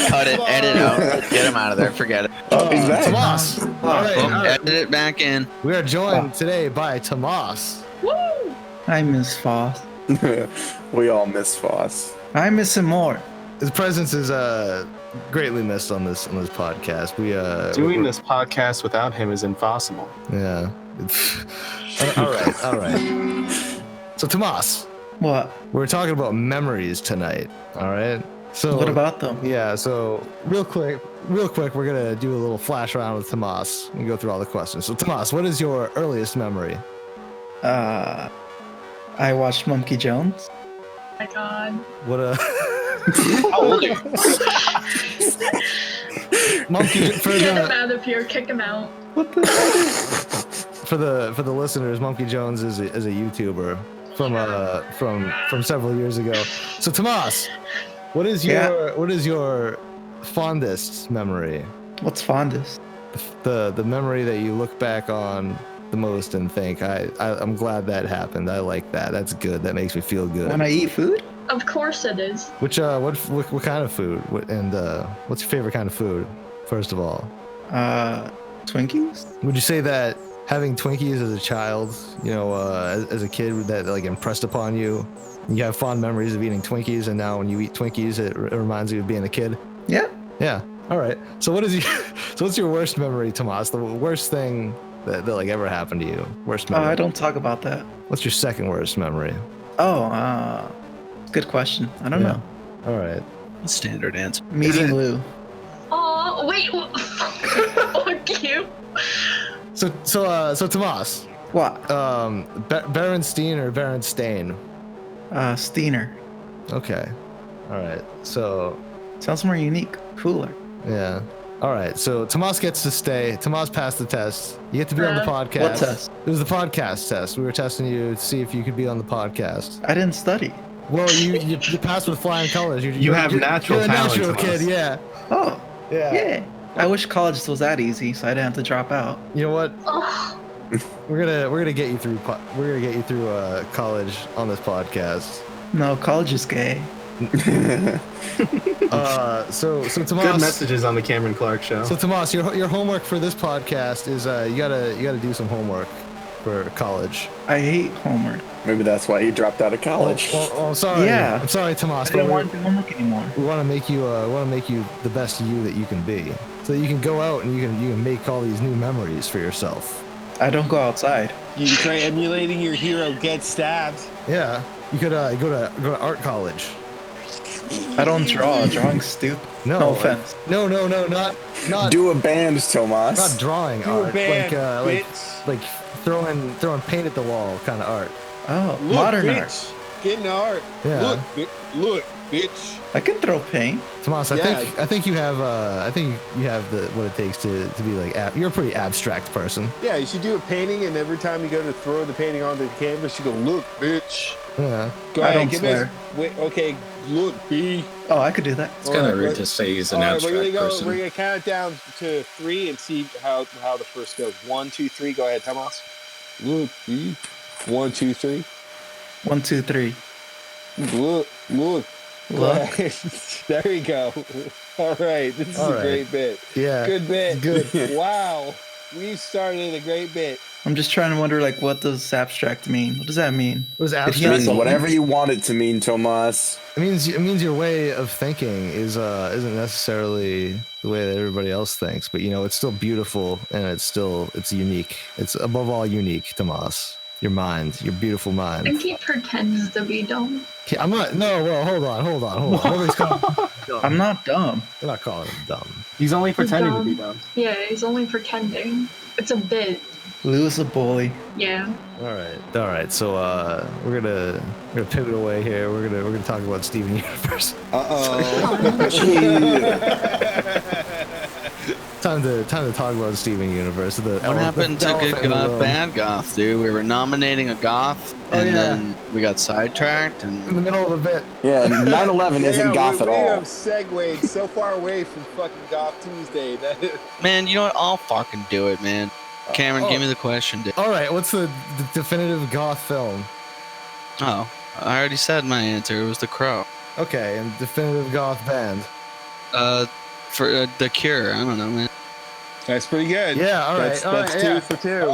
Cut it. Edit out. Get him out of there. Forget it. He's back. Tomas. All right. Edit it back in. We are joined today by Tomas. Woo! I miss Foss. We all miss Foss. I miss him more. His presence is greatly missed on this podcast. Doing this podcast without him is impossible. Yeah. All right. So Tomas. What? We're talking about memories tonight. All right. So what about them? Yeah. So real quick, we're gonna do a little flash around with Tomas and go through all the questions. So Tomas, what is your earliest memory? I watched Monkey Jones. Oh my God. What a. How old are you? Monkey Get him out of here. Kick him out. What the hell? For the listeners, Monkey Jones is a YouTuber from several years ago. So Tomas, what is your fondest memory? What's fondest? The memory that you look back on the most and think, I'm glad that happened. I like that. That's good. That makes me feel good. When I eat food? Of course it is. Which what kind of food? What's your favorite kind of food? First of all, Twinkies? would you say that having Twinkies as a child, as a kid, that like impressed upon you? You have fond memories of eating Twinkies, and now when you eat Twinkies, it reminds you of being a kid. Yeah. Yeah. All right. So what's your worst memory, Tomas? The worst thing that like ever happened to you? Worst memory. I don't talk about that. What's your second worst memory? Oh, good question. I don't know. All right. Standard answer. Meeting Liu. Oh, wait. Fuck you. So Tomas. What? Berenstein or Berenstain? Steiner. Okay. All right. So sounds more unique, cooler. Yeah. All right. So Tomas gets to stay. Tomas passed the test. You get to be on the podcast. What test? It was the podcast test. We were testing you to see if you could be on the podcast. I didn't study. Well, you passed with flying colors. You have natural you're a talent, natural Tomas. kid. Yeah. Oh. Yeah. Yeah. I wish college was that easy, so I didn't have to drop out. You know what? Oh, We're gonna get you through. We're gonna get you through college on this podcast. No, college is gay. So Tomas. Good messages on the Cameron Clarke show. So Tomas, your homework for this podcast is you gotta do some homework for college. I hate homework. Maybe that's why you dropped out of college. Oh, I'm sorry. Yeah. I'm sorry, Tomas. I don't want to do homework anymore. We want to make you. The best you that you can be, so that you can go out and you can make all these new memories for yourself. I don't go outside. You can try emulating your hero get stabbed. Yeah, you could go to art college. I don't draw. Drawing's stupid. No offense. No, not Do a band, Tomas. not drawing Do art. a band, like bitch. like throwing paint at the wall kind of art. Oh, Look, modern bitch. art. Get in the art. Yeah. Look, bitch. I can throw paint. Tomas, Yeah. I think you have what it takes to be like you're a pretty abstract person. Yeah, you should do a painting, and every time you go to throw the painting onto the canvas, you go, look, bitch. Yeah. Go I ahead, don't give swear. us. Wait, okay, look, B. Oh, I could do that. It's kind of Alright, rude to say he's an All right, abstract we're gonna person. We're gonna count it down to 3 and see how the first goes. 1, 2, 3. Go ahead, Tomas. Look, B. 1, 2, 3. 1, 2, 3. Look. Go Look. ahead. There you go. All right, this is All a right. great bit. Yeah. Good bit. Good. Wow, we started a great bit. I'm just trying to wonder, like, what does abstract mean? What does that mean? What does Did he abstract It means insult me? whatever you want it to mean, Tomas. It means your way of thinking isn't necessarily the way that everybody else thinks, but it's still beautiful and it's unique. It's above all unique, Tomas. Your mind, your beautiful I mind. think he pretends to be dumb. Okay, I'm not. No, well, hold on. Nobody's calling him dumb. I'm not dumb. We're not calling him dumb. He's only pretending to dumb. be dumb. Yeah, he's only pretending. It's a bit. Lou is a bully. Yeah. All right. So we're gonna pivot away here. We're gonna talk about Steven Universe. Time to talk about Steven Universe. What happened to good goth, bad goth, dude? We were nominating a goth, and then we got sidetracked, In the and middle of a bit. Yeah, 9/11 isn't goth at we all. have segued so far away from fucking Goth Tuesday that man, you know what? I'll fucking do it, man. Cameron, give me the question, dude. All right. What's the definitive goth film? Oh, I already said my answer. It was The Crow. Okay, and definitive goth band. For The Cure. I don't know, man. that's pretty good. Yeah. All right. That's 2 for 2.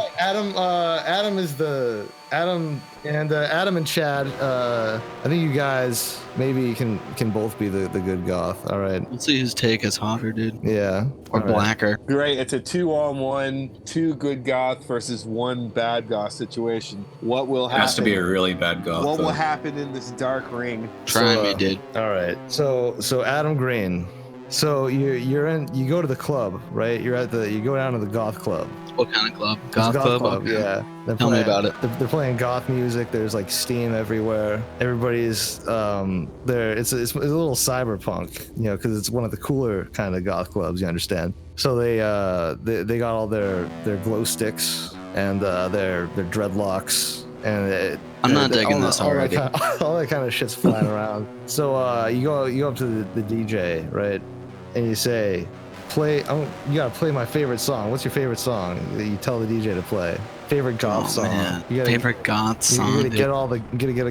Adam and Chad. I think you guys maybe can both be the good goth. All right. Let's see whose take is hotter, dude. Yeah. Or all right. blacker. Great. It's a 2-on-1, 2 good goth versus 1 bad goth situation. What will It happen? has to be a really bad goth. What will though. happen in this dark ring? Try So, me, dude. All right. So Adam Green. So you go to the club, right? You go down to the goth club. What kind of club? It's Goth club? Okay. Yeah. Tell me about it. They're playing goth music. There's like steam everywhere. Everybody's there. It's a little cyberpunk, because it's one of the cooler kind of goth clubs. You understand? So they got all their glow sticks and their dreadlocks. And I'm not digging this all already. all that kind of shit's flying around. So you go up to the DJ, right? And you say, You gotta play my favorite song. What's your favorite song that you tell the DJ to play? Favorite goth song. Man. You gotta, Favorite goth song. You gotta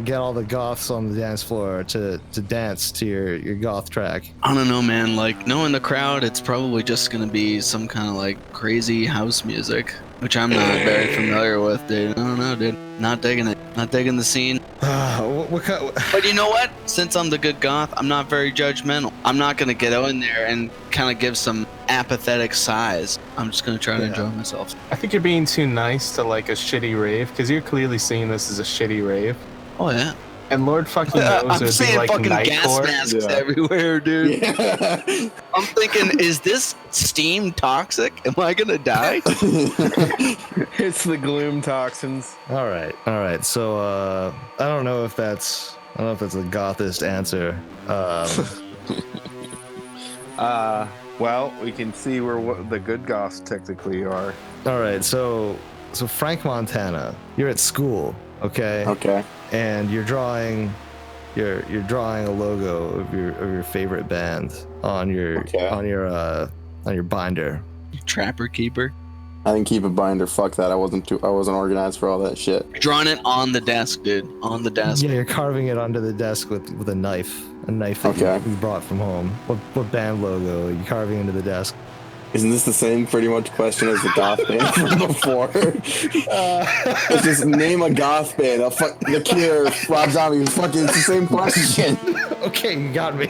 get all the goths on the dance floor to dance to your goth track. I don't know, man. Like, knowing the crowd, it's probably just gonna be some kind of like crazy house music, which I'm not very familiar with, dude. I don't know, dude. Not digging it. Not digging the scene. But you know what? Since I'm the good goth, I'm not very judgmental. I'm not gonna get in there and kind of give some apathetic sighs. I'm just gonna try to enjoy myself. I think you're being too nice to like a shitty rave, because you're clearly seeing this as a shitty rave. Oh yeah. And Lord fucking knows I'm there'd seeing be like fucking gas nightcore. masks everywhere, dude. Yeah. I'm thinking, is this steam toxic? Am I gonna die? It's the gloom toxins. All right. So I don't know if that's the gothest answer. Well, we can see where the good goths technically are. All right. So Frank Montana, you're at school, okay? Okay. And you're drawing a logo of your favorite band on your binder. You trapper keeper. I didn't keep a binder. Fuck that. I wasn't organized for all that shit. Drawing it on the desk, dude. On the desk. Yeah, you're carving it onto the desk with a knife that you brought from home. What band logo are you carving into the desk? Isn't this the same pretty much question as the goth band from before? It's just name a goth band. The Cure, Rob Zombie. Fucking, it's the same question. Okay, you got me.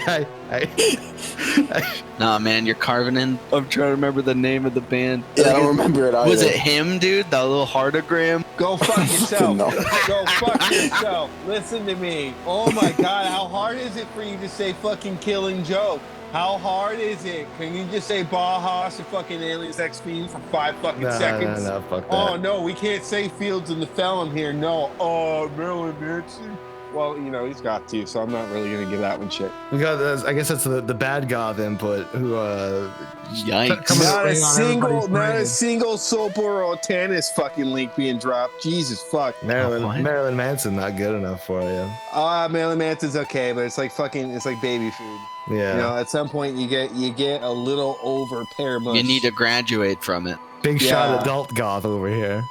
Nah, man, you're carving in. I'm trying to remember the name of the band. Yeah, I don't remember it either. Was it him, dude? That little heartogram? Go fuck yourself. No. Go fuck yourself. Listen to me. Oh my god, how hard is it for you to say fucking Killing Joke? How hard is it? Can you just say Bauhaus and fucking Aliens X Fiend for 5 fucking seconds? No, fuck that. Oh no, we can't say Fields and the Felon here. No. Oh, Marilyn Manson. Well, you know, he's got to, so I'm not really gonna give that one shit. We got I guess that's the bad goth input who Yikes. Not a single Soper or Tannis fucking link being dropped. Jesus fuck. Marilyn Manson not good enough for you. Marilyn Manson's okay, but it's like baby food. Yeah. You know, at some point you get a little over Paramount. You need to graduate from it. Big shot adult goth over here.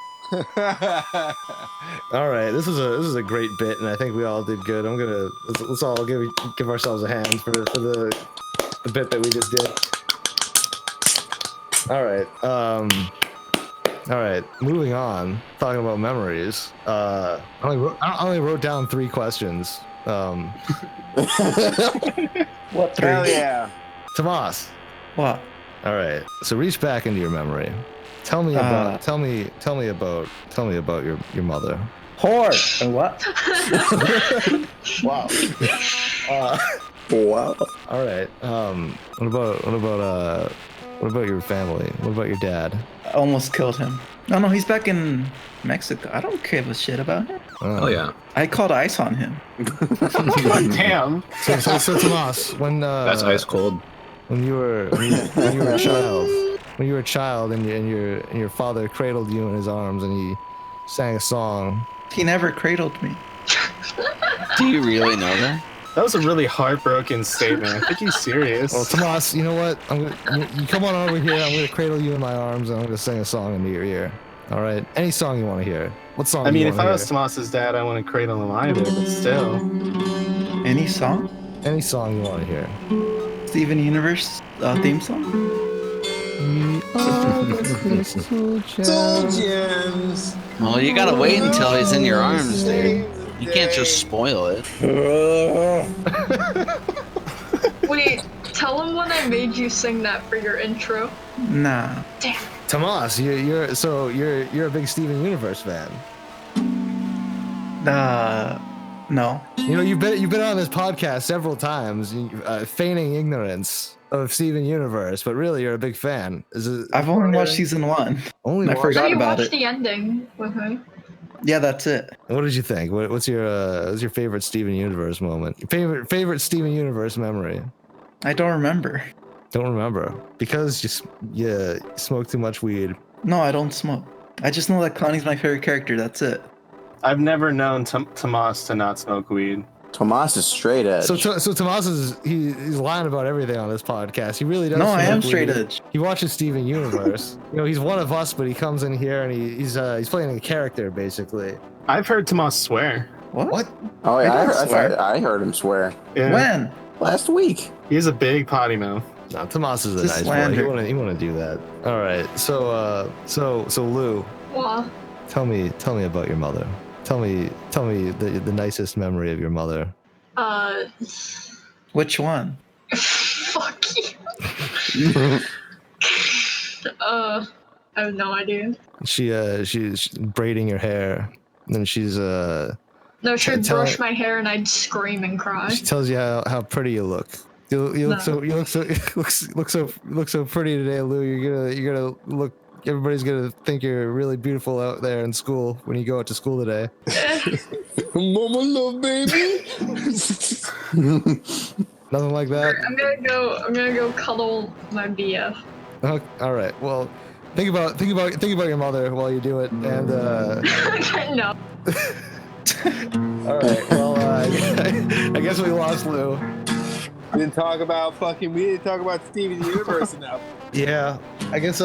All right, this is a great bit, and I think we all did good. Let's all give ourselves a hand for the bit that we just did. All right. Moving on. Talking about memories. I only wrote down 3 questions. What 3? Hell yeah. Tomas. What? All right. So reach back into your memory. Tell me about your mother. Whore. And what? Wow. Wow. All right. What about your family? What about your dad? I almost killed him. No, he's back in Mexico. I don't give a shit about him. Oh yeah. I called ice on him. Damn. So Tomas, when That's ice cold. when you were a child, and your father cradled you in his arms and he sang a song. He never cradled me. Do you really know that? That was a really heartbroken statement. I think he's serious. Well, Tomas, you know what? You come on over here. I'm gonna cradle you in my arms and I'm gonna sing a song into your ear. All right? Any song you want to hear. What song? I mean, you if wanna I was hear? Tomas's dad, I wouldn't cradle him either, but still. Any song? Any song you want to hear. Steven Universe theme song? Soul Gems. Well, you gotta wait until he's in your arms, dude. You can't just spoil it. Wait, tell him when I made you sing that for your intro. Nah. Damn. Tomas, you're a big Steven Universe fan. No. You know, you've been on this podcast several times, feigning ignorance of Steven Universe, but really you're a big fan. I've only watched season 1. Only I watched- forgot You about watched it. the ending with me. Yeah, that's it. What did you think? What's your favorite Steven Universe moment? Your favorite Steven Universe memory? I don't remember. Don't remember because you smoke too much weed. No, I don't smoke. I just know that Connie's my favorite character. That's it. I've never known Tomas to not smoke weed. Tomas is straight edge. So Tomas he's lying about everything on this podcast. He really does. No, I am smoke straight weed. edge. He watches Steven Universe. He's one of us, but he comes in here and he's playing a character basically. I've heard Tomas swear. What? Oh yeah, I I heard him swear Yeah. When? last week. He has a big potty mouth. No, Tomas is a Just nice slander. boy. He want to do that. All right. So Lou, Well, tell me about your mother. Tell me the nicest memory of your mother. Which one? fuck you. I have no idea. She's braiding your hair, and then she's No, she'd Tell brush her- my hair and I'd scream and cry. she tells you how pretty you look. You look so pretty today, Lou. You're gonna look. Everybody's gonna think you're really beautiful out there in school when you go out to school today. Mama love baby. Nothing like that. I'm gonna go cuddle my BF. Oh, all right. Well, think about your mother while you do it, and No. all right. Well, I guess we lost Lou. We didn't talk about Steven Universe enough. Yeah. I guess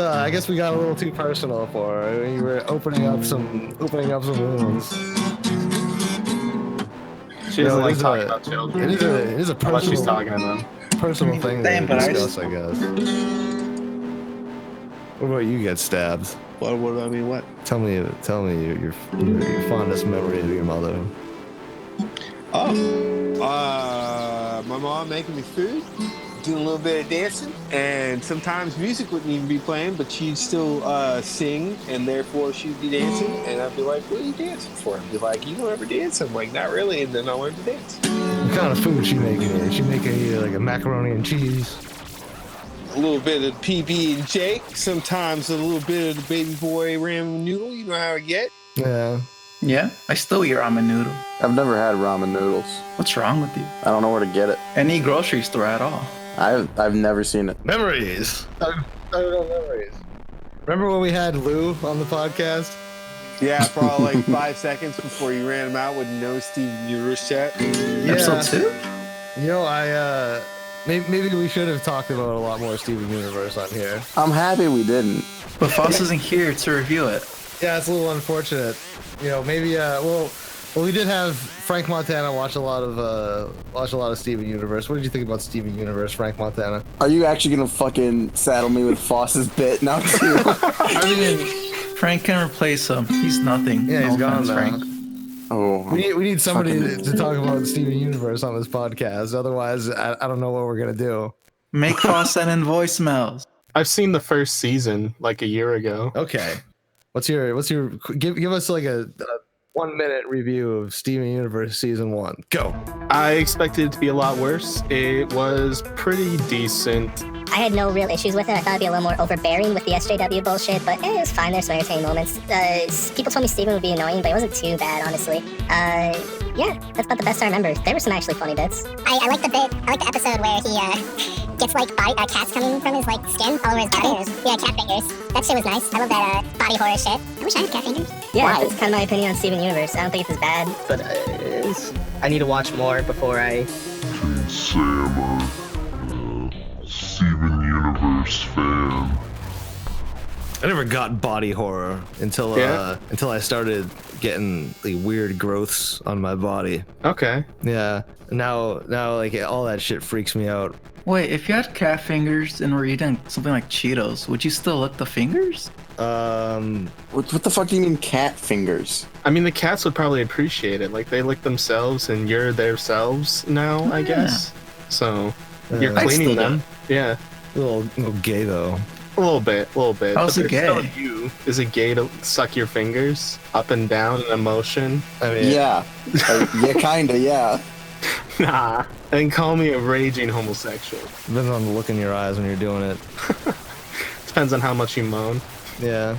we got a little too personal for her. We were opening up some wounds. She doesn't No, like it's talking a- about children. It is a Unless she's personal talking about them. personal thing Damn, to but I discuss, I guess. What about you? Get stabbed? What I mean? What? Tell me your fondest memory of your mother. My mom making me food, doing a little bit of dancing, and sometimes music wouldn't even be playing, but she'd still sing, and therefore she'd be dancing, and I'd be like, "What are you dancing for?" I'd be like, "You don't ever dance." I'm like, "Not really," and then I learned to dance. What kind of food she making? She making like a macaroni and cheese. A little bit of PB&J, sometimes a little bit of the baby boy ramen noodle. You know how I get. Yeah. Yeah, I still eat ramen noodle. I've never had ramen noodles. What's wrong with you? I don't know where to get it. Any grocery store at all? I've never seen it. Memories. I don't know memories. Remember when we had Lou on the podcast? Yeah, probably like 5 seconds before you ran him out with no Steven Universe chat. Yeah. Episode 2? Maybe we should have talked about a lot more Steven Universe on here. I'm happy we didn't. But Foss isn't here to review it. Yeah, it's a little unfortunate. Maybe well, we did have Frank Montana watch a lot of Steven Universe. What did you think about Steven Universe, Frank Montana? Are you actually gonna fucking saddle me with Foss's bit now too? I mean, Frank can replace him. He's nothing. Yeah, he's gone now. Frank. Oh, We need somebody to talk about Steven Universe on this podcast. Otherwise, I don't know what we're gonna do. Make Foss send in voicemails. I've seen the first season like a year ago. Okay, what's your give us like a 1 minute review of Steven Universe season 1. Go. I expected it to be a lot worse. It was pretty decent. I had no real issues with it. I thought it'd be a little more overbearing with the SJW bullshit, but it was fine. There's some entertaining moments. People told me Steven would be annoying, but it wasn't too bad, honestly. Yeah, that's about the best I remember. There were some actually funny bits. I like the episode where he gets like cats coming from his like skin all over his body. Yeah, cat fingers. That shit was nice. I love that body horror shit. I wish I had cat fingers. Yeah, Why? that's kind of my opinion on Steven Universe. I don't think it's as bad. But I need to watch more before I. Sam, Steven Universe fan. I never got body horror until I started getting like weird growths on my body. Okay. Yeah. Now like all that shit freaks me out. Wait, if you had cat fingers and were eating something like Cheetos, would you still lick the fingers? What the fuck do you mean cat fingers? I mean, the cats would probably appreciate it. Like, they lick themselves and you're their selves now, I guess. So, you're I cleaning still them. Yeah. A little gay though. A little bit. How's But it they're still gay? you. Is it gay to suck your fingers up and down in emotion? I mean, Yeah. Yeah, kinda, yeah. Nah. And call me a raging homosexual. Depends on the look in your eyes when you're doing it. Depends on how much you moan. Yeah.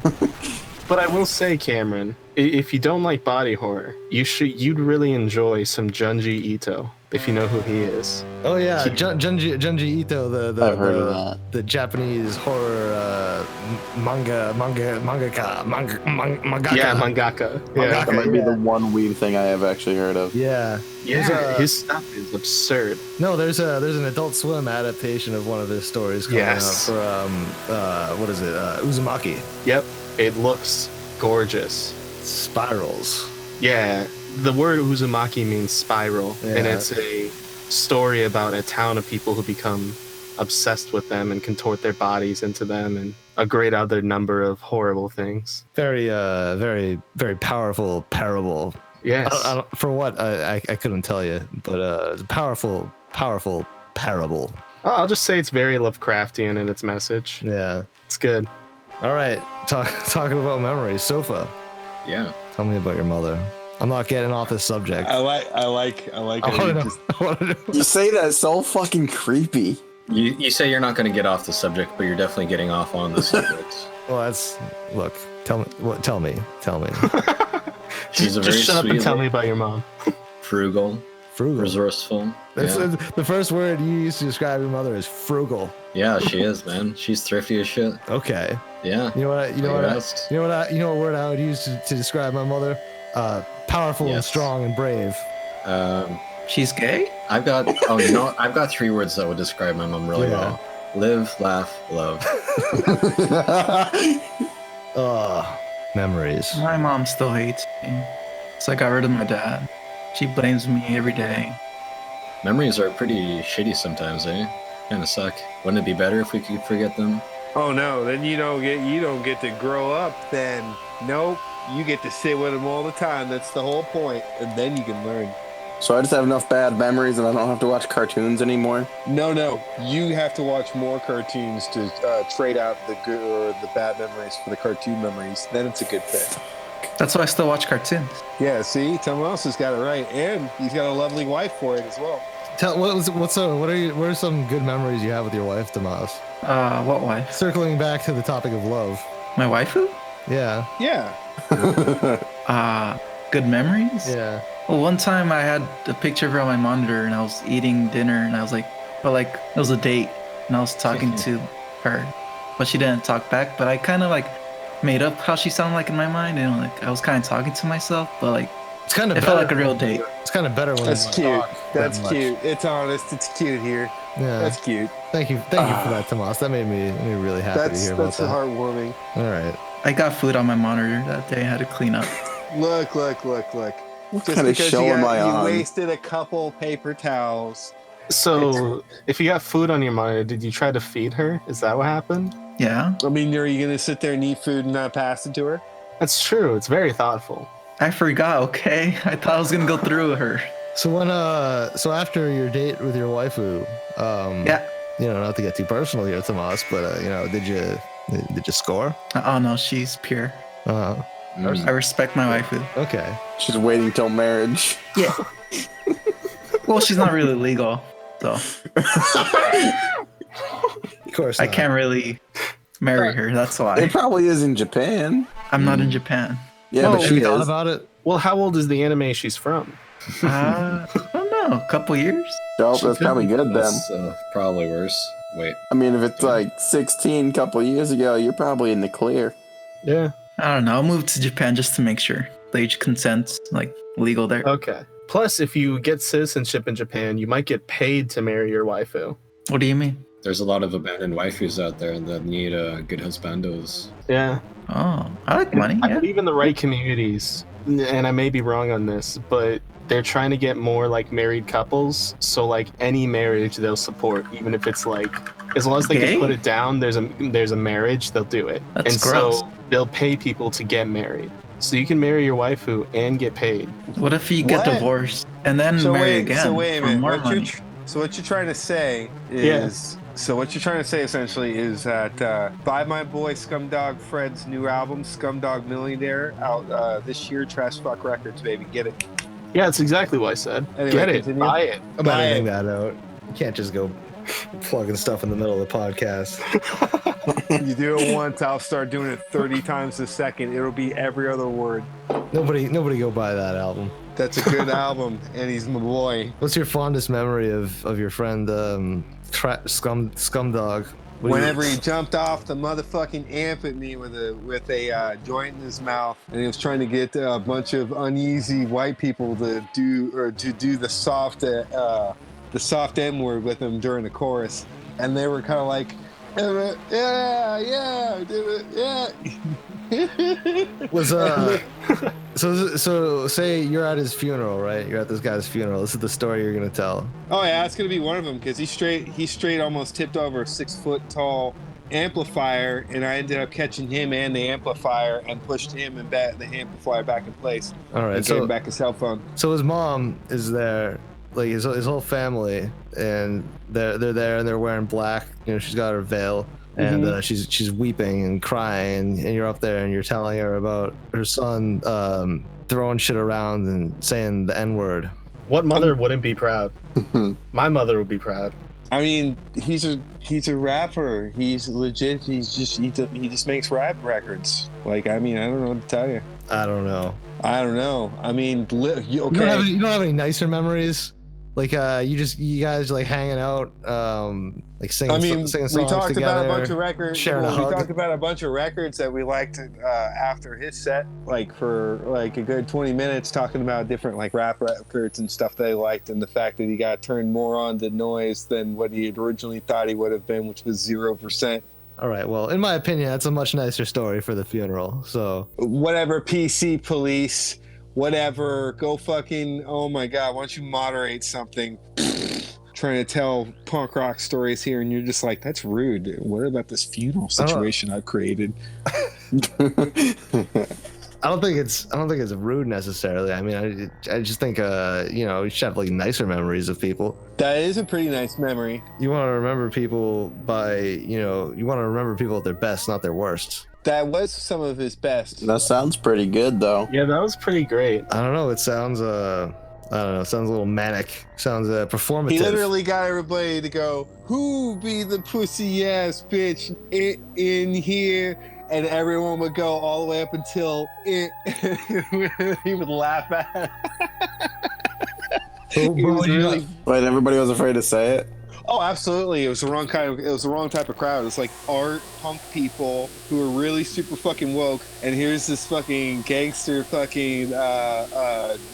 But I will say, Cameron, if you don't like body horror, you'd really enjoy some Junji Ito, if you know who he is. Oh yeah, Junji Ito, I've heard of that. The Japanese horror mangaka. Yeah, mangaka. Yeah, That might be the one weird thing I have actually heard of. Yeah. His stuff is absurd. No, there's an Adult Swim adaptation of one of his stories coming out for what is it? Uzumaki. Yep, it looks gorgeous. Spirals. Yeah, the word Uzumaki means spiral, and it's a story about a town of people who become obsessed with them and contort their bodies into them, and a great other number of horrible things. Very, very, very powerful parable. Yes. I don't, for what I couldn't tell you, but powerful parable. I'll just say it's very Lovecraftian in its message. Yeah, it's good. All right, talking about memories, Sofa. Yeah. Tell me about your mother. I'm not getting off this subject. I like. I wanna know. You say that so fucking creepy. You say you're not going to get off the subject, but you're definitely getting off on the subject. Well, look. Tell me. She's a very Just shut up sweet, and tell me about your mom. frugal, resourceful. That's the first word you used to describe your mother is frugal. Yeah, she is, man. She's thrifty as shit. Okay. Yeah. You know what word I would use to describe my mother? Powerful and strong and brave. She's gay? I've got 3 words that would describe my mom really well. Live, laugh, love. Memories. My mom still hates me. So I got rid of my dad. She blames me every day. Memories are pretty shitty sometimes, eh? Kinda suck. Wouldn't it be better if we could forget them? Oh no, then you don't get to grow up then. Nope. You get to sit with them all the time. That's the whole point. And then you can learn. So I just have enough bad memories and I don't have to watch cartoons anymore? No. You have to watch more cartoons to trade out the good or the bad memories for the cartoon memories. Then it's a good fit. That's why I still watch cartoons. Yeah, see? Someone else has got it right. And he's got a lovely wife for it as well. What are some good memories you have with your wife, Tomas? What wife? Circling back to the topic of love. My waifu? Yeah. Yeah. Good memories? Yeah. Well, one time I had a picture of her on my monitor and I was eating dinner and I was like, it was a date and I was talking to her, but she didn't talk back, but I kind of made up how she sounded like in my mind and I was kind of talking to myself, but it's kind of it felt like a real date. It's kind of better when that's cute. That's cute. It's honest. It's cute here. Yeah. That's cute. Thank you for that, Tomas. That made me really happy to hear about that. That's heartwarming. All right. I got food on my monitor that day. I had to clean up. Look. What Just kind of because show am I you on? wasted a couple paper towels. So, if you got food on your monitor, did you try to feed her? Is that what happened? Yeah. I mean, are you going to sit there and eat food and not pass it to her? That's true. It's very thoughtful. I forgot, okay? I thought I was going to go through her. So after your date with your waifu, not to get too personal here, Tomas, but did you score? Oh no, she's pure. I respect my waifu. Okay. She's waiting till marriage. Yeah. Well, she's not really legal, so. Of course not. I can't really marry her. That's why. It probably is in Japan. I'm not in Japan. Yeah, but she thought is. about it. Well, how old is the anime she's from? I don't know. A couple years. Oh, that's probably good then. That's probably worse. Wait. I mean, if it's 16 couple years ago, you're probably in the clear. Yeah. I don't know. I'll move to Japan just to make sure the age consent's legal there. Okay. Plus, if you get citizenship in Japan, you might get paid to marry your waifu. What do you mean? There's a lot of abandoned waifus out there that need good husbandos. Yeah. Oh, I like money. I believe in the right communities, and I may be wrong on this, but they're trying to get more married couples. So any marriage they'll support, even if it's as long as they can put it down, there's a marriage, they'll do it. That's and gross. So they'll pay people to get married. So you can marry your waifu and get paid. What if you get divorced and then marry again? So wait a for minute. more money? So what you're trying to say is... So what you're trying to say essentially is that buy my boy Scumdog Fred's new album, Scumdog Millionaire, out this year, Trash Fuck Records, baby. Get it. Yeah, that's exactly what I said. Anyway, get it. continue. Buy it. I'm editing that out. You can't just go plugging stuff in the middle of the podcast. You do it once, I'll start doing it 30 times a second. It'll be every other word. Nobody go buy that album. That's a good album, and he's my boy. What's your fondest memory of your friend Scumdog? Whenever he jumped off the motherfucking amp at me with a joint in his mouth, and he was trying to get a bunch of uneasy white people to do the soft N word with him during the chorus, and they were kind of like, yeah, do it, yeah. Was so say you're at his funeral, right? You're at this guy's funeral. This is the story you're gonna tell. Oh yeah, that's gonna be one of them because he straight almost tipped over a 6 foot tall amplifier, and I ended up catching him and the amplifier and pushed him and the amplifier back in place. All right, and so gave him back his cell phone. So his mom is there, like his whole family, and they're there and they're wearing black. You know, she's got her veil. And she's weeping and crying, and you're up there and you're telling her about her son throwing shit around and saying the N-word. What mother wouldn't be proud? My mother would be proud. I mean, he's a rapper. He's legit. He just makes rap records. Like, I mean, I don't know what to tell you. I don't know. I mean, okay. You don't have any nicer memories? Like you guys like hanging out, like singing songs we talked together, about a bunch of records. sharing a hug. We talked about a bunch of records that we liked after his set, like for like a good 20 minutes, talking about different like rap records and stuff they liked, and the fact that he got turned more on to noise than what he had originally thought he would have been, which was 0%. All right. Well, in my opinion, that's a much nicer story for the funeral. So whatever, PC police. Whatever, go fucking, oh my god, why don't you moderate something? Trying to tell punk rock stories here, and you're just like, that's rude. What about this funeral situation I've created? I don't think it's rude necessarily. I mean, I just think you should have like nicer memories of people. That is a pretty nice memory. You want to remember people at their best, not their worst. That was some of his best. That sounds pretty good, though. Yeah, that was pretty great. I don't know. It sounds, I don't know. It sounds a little manic. Sounds performative. He literally got everybody to go, who be the pussy ass bitch in here? And everyone would go all the way up until he would laugh at it. Wait, everybody was afraid to say it? Oh, absolutely. It was the wrong type of crowd. It's like art punk people who are really super fucking woke, and here's this fucking gangster fucking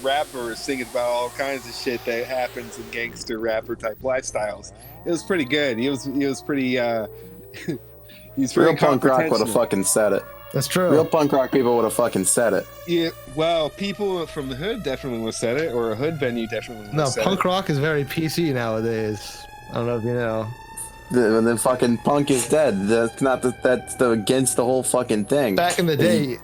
rapper singing about all kinds of shit that happens in gangster rapper type lifestyles. It was pretty good. He was pretty he's very real punk rock would have fucking said it. That's true. Real punk rock people would have fucking said it. Yeah, well, people from the hood definitely would have said it, or a hood venue definitely would have said it. No, punk rock is very PC nowadays. I don't know if you know. Then fucking punk is dead. That's against the whole fucking thing. Back in the day,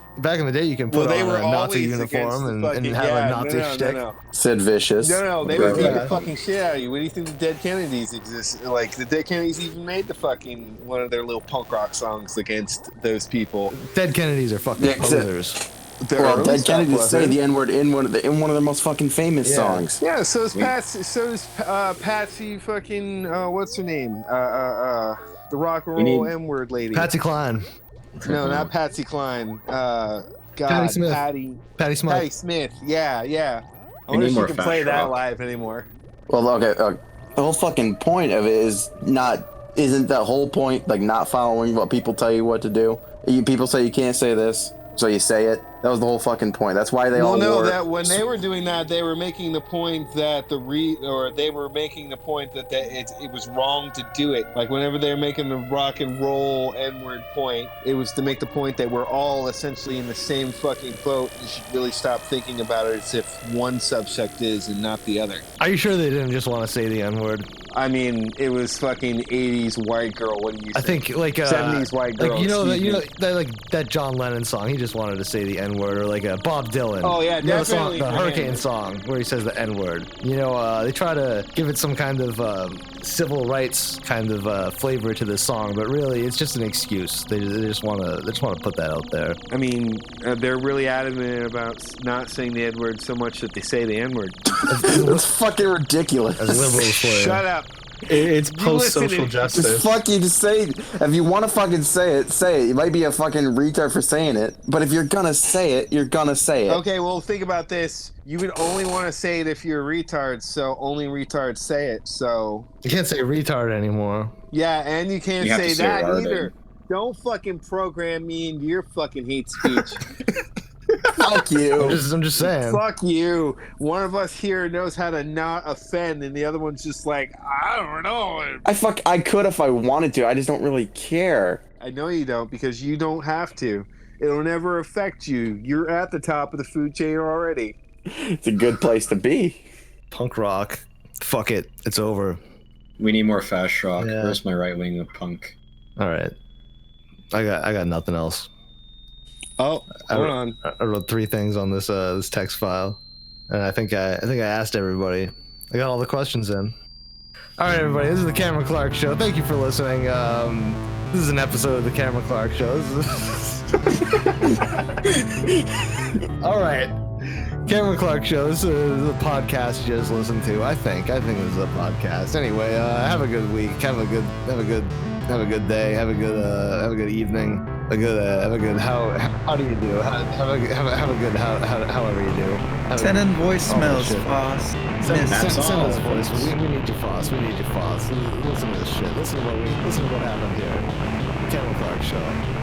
you can put on a Nazi uniform and have a Nazi shtick. Sid Vicious. No, they would beat the fucking shit out of you. What do you think the Dead Kennedys exist? Like, the Dead Kennedys even made the fucking one of their little punk rock songs against those people. Dead Kennedys are fucking posers. Well, Dead Kennedys say the N-word in one of their most fucking famous songs. Yeah, so is Patsy fucking what's her name? The rock and roll N-word lady. Patsy Cline. No, not Patsy Cline. Patty Smith. Patty Smith. Patty Smith. Yeah. I wonder if she can play that live anymore. Well, okay. The whole fucking point of it isn't that whole point like not following what people tell you what to do? People say you can't say this, so you say it. That was the whole fucking point. That's why they all wore that when they were doing that, they were making the point that it was wrong to do it. Like whenever they were making the rock and roll N-word point, it was to make the point that we're all essentially in the same fucking boat. You should really stop thinking about it as if one subject is and not the other. Are you sure they didn't just want to say the N-word? I mean, it was fucking 80s white girl. What do you think? I think like 70s white girl. Like, that John Lennon song. He just wanted to say the N-word, or like a Bob Dylan. Oh yeah, definitely. The Hurricane song where he says the N-word. They try to give it some kind of civil rights kind of flavor to this song, but really it's just an excuse. They just want to put that out there. I mean, they're really adamant about not saying the N-word so much that they say the N-word. That's fucking ridiculous. As liberals for you. Shut up. It's You post-social listen to- justice. Just fucking say it. If you want to fucking say it, say it. You might be a fucking retard for saying it, but if you're gonna say it, you're gonna say it. Okay, well, think about this. You would only want to say it if you're a retard, so only retards say it. So You can't say retard anymore. yeah, and you can't You have say to say that retarded. either. Don't fucking program me into your fucking hate speech. Fuck you. I'm just saying. Fuck you. One of us here knows how to not offend, and the other one's just like, I don't know. I could if I wanted to. I just don't really care. I know you don't because you don't have to. It'll never affect you. You're at the top of the food chain already. It's a good place to be. Punk rock. Fuck it. It's over. We need more fast rock. Yeah. Where's my right wing of punk? All right. I got nothing else. Oh, hold on. I wrote 3 things on this this text file, and I think I asked everybody. I got all the questions in. All right, everybody. This is the Cameron Clarke Show. Thank you for listening. This is an episode of the Cameron Clarke Show. All right, Cameron Clarke Show. This is a podcast you just listened to. I think this is a podcast. Anyway, have a good week. Have a good day. Have a good evening. How do you do? Have a good however you do. Send in voicemails, boss. Send us voice. We need your Foss. Listen to this shit. Listen to what happened here. Cameron Clarke Show.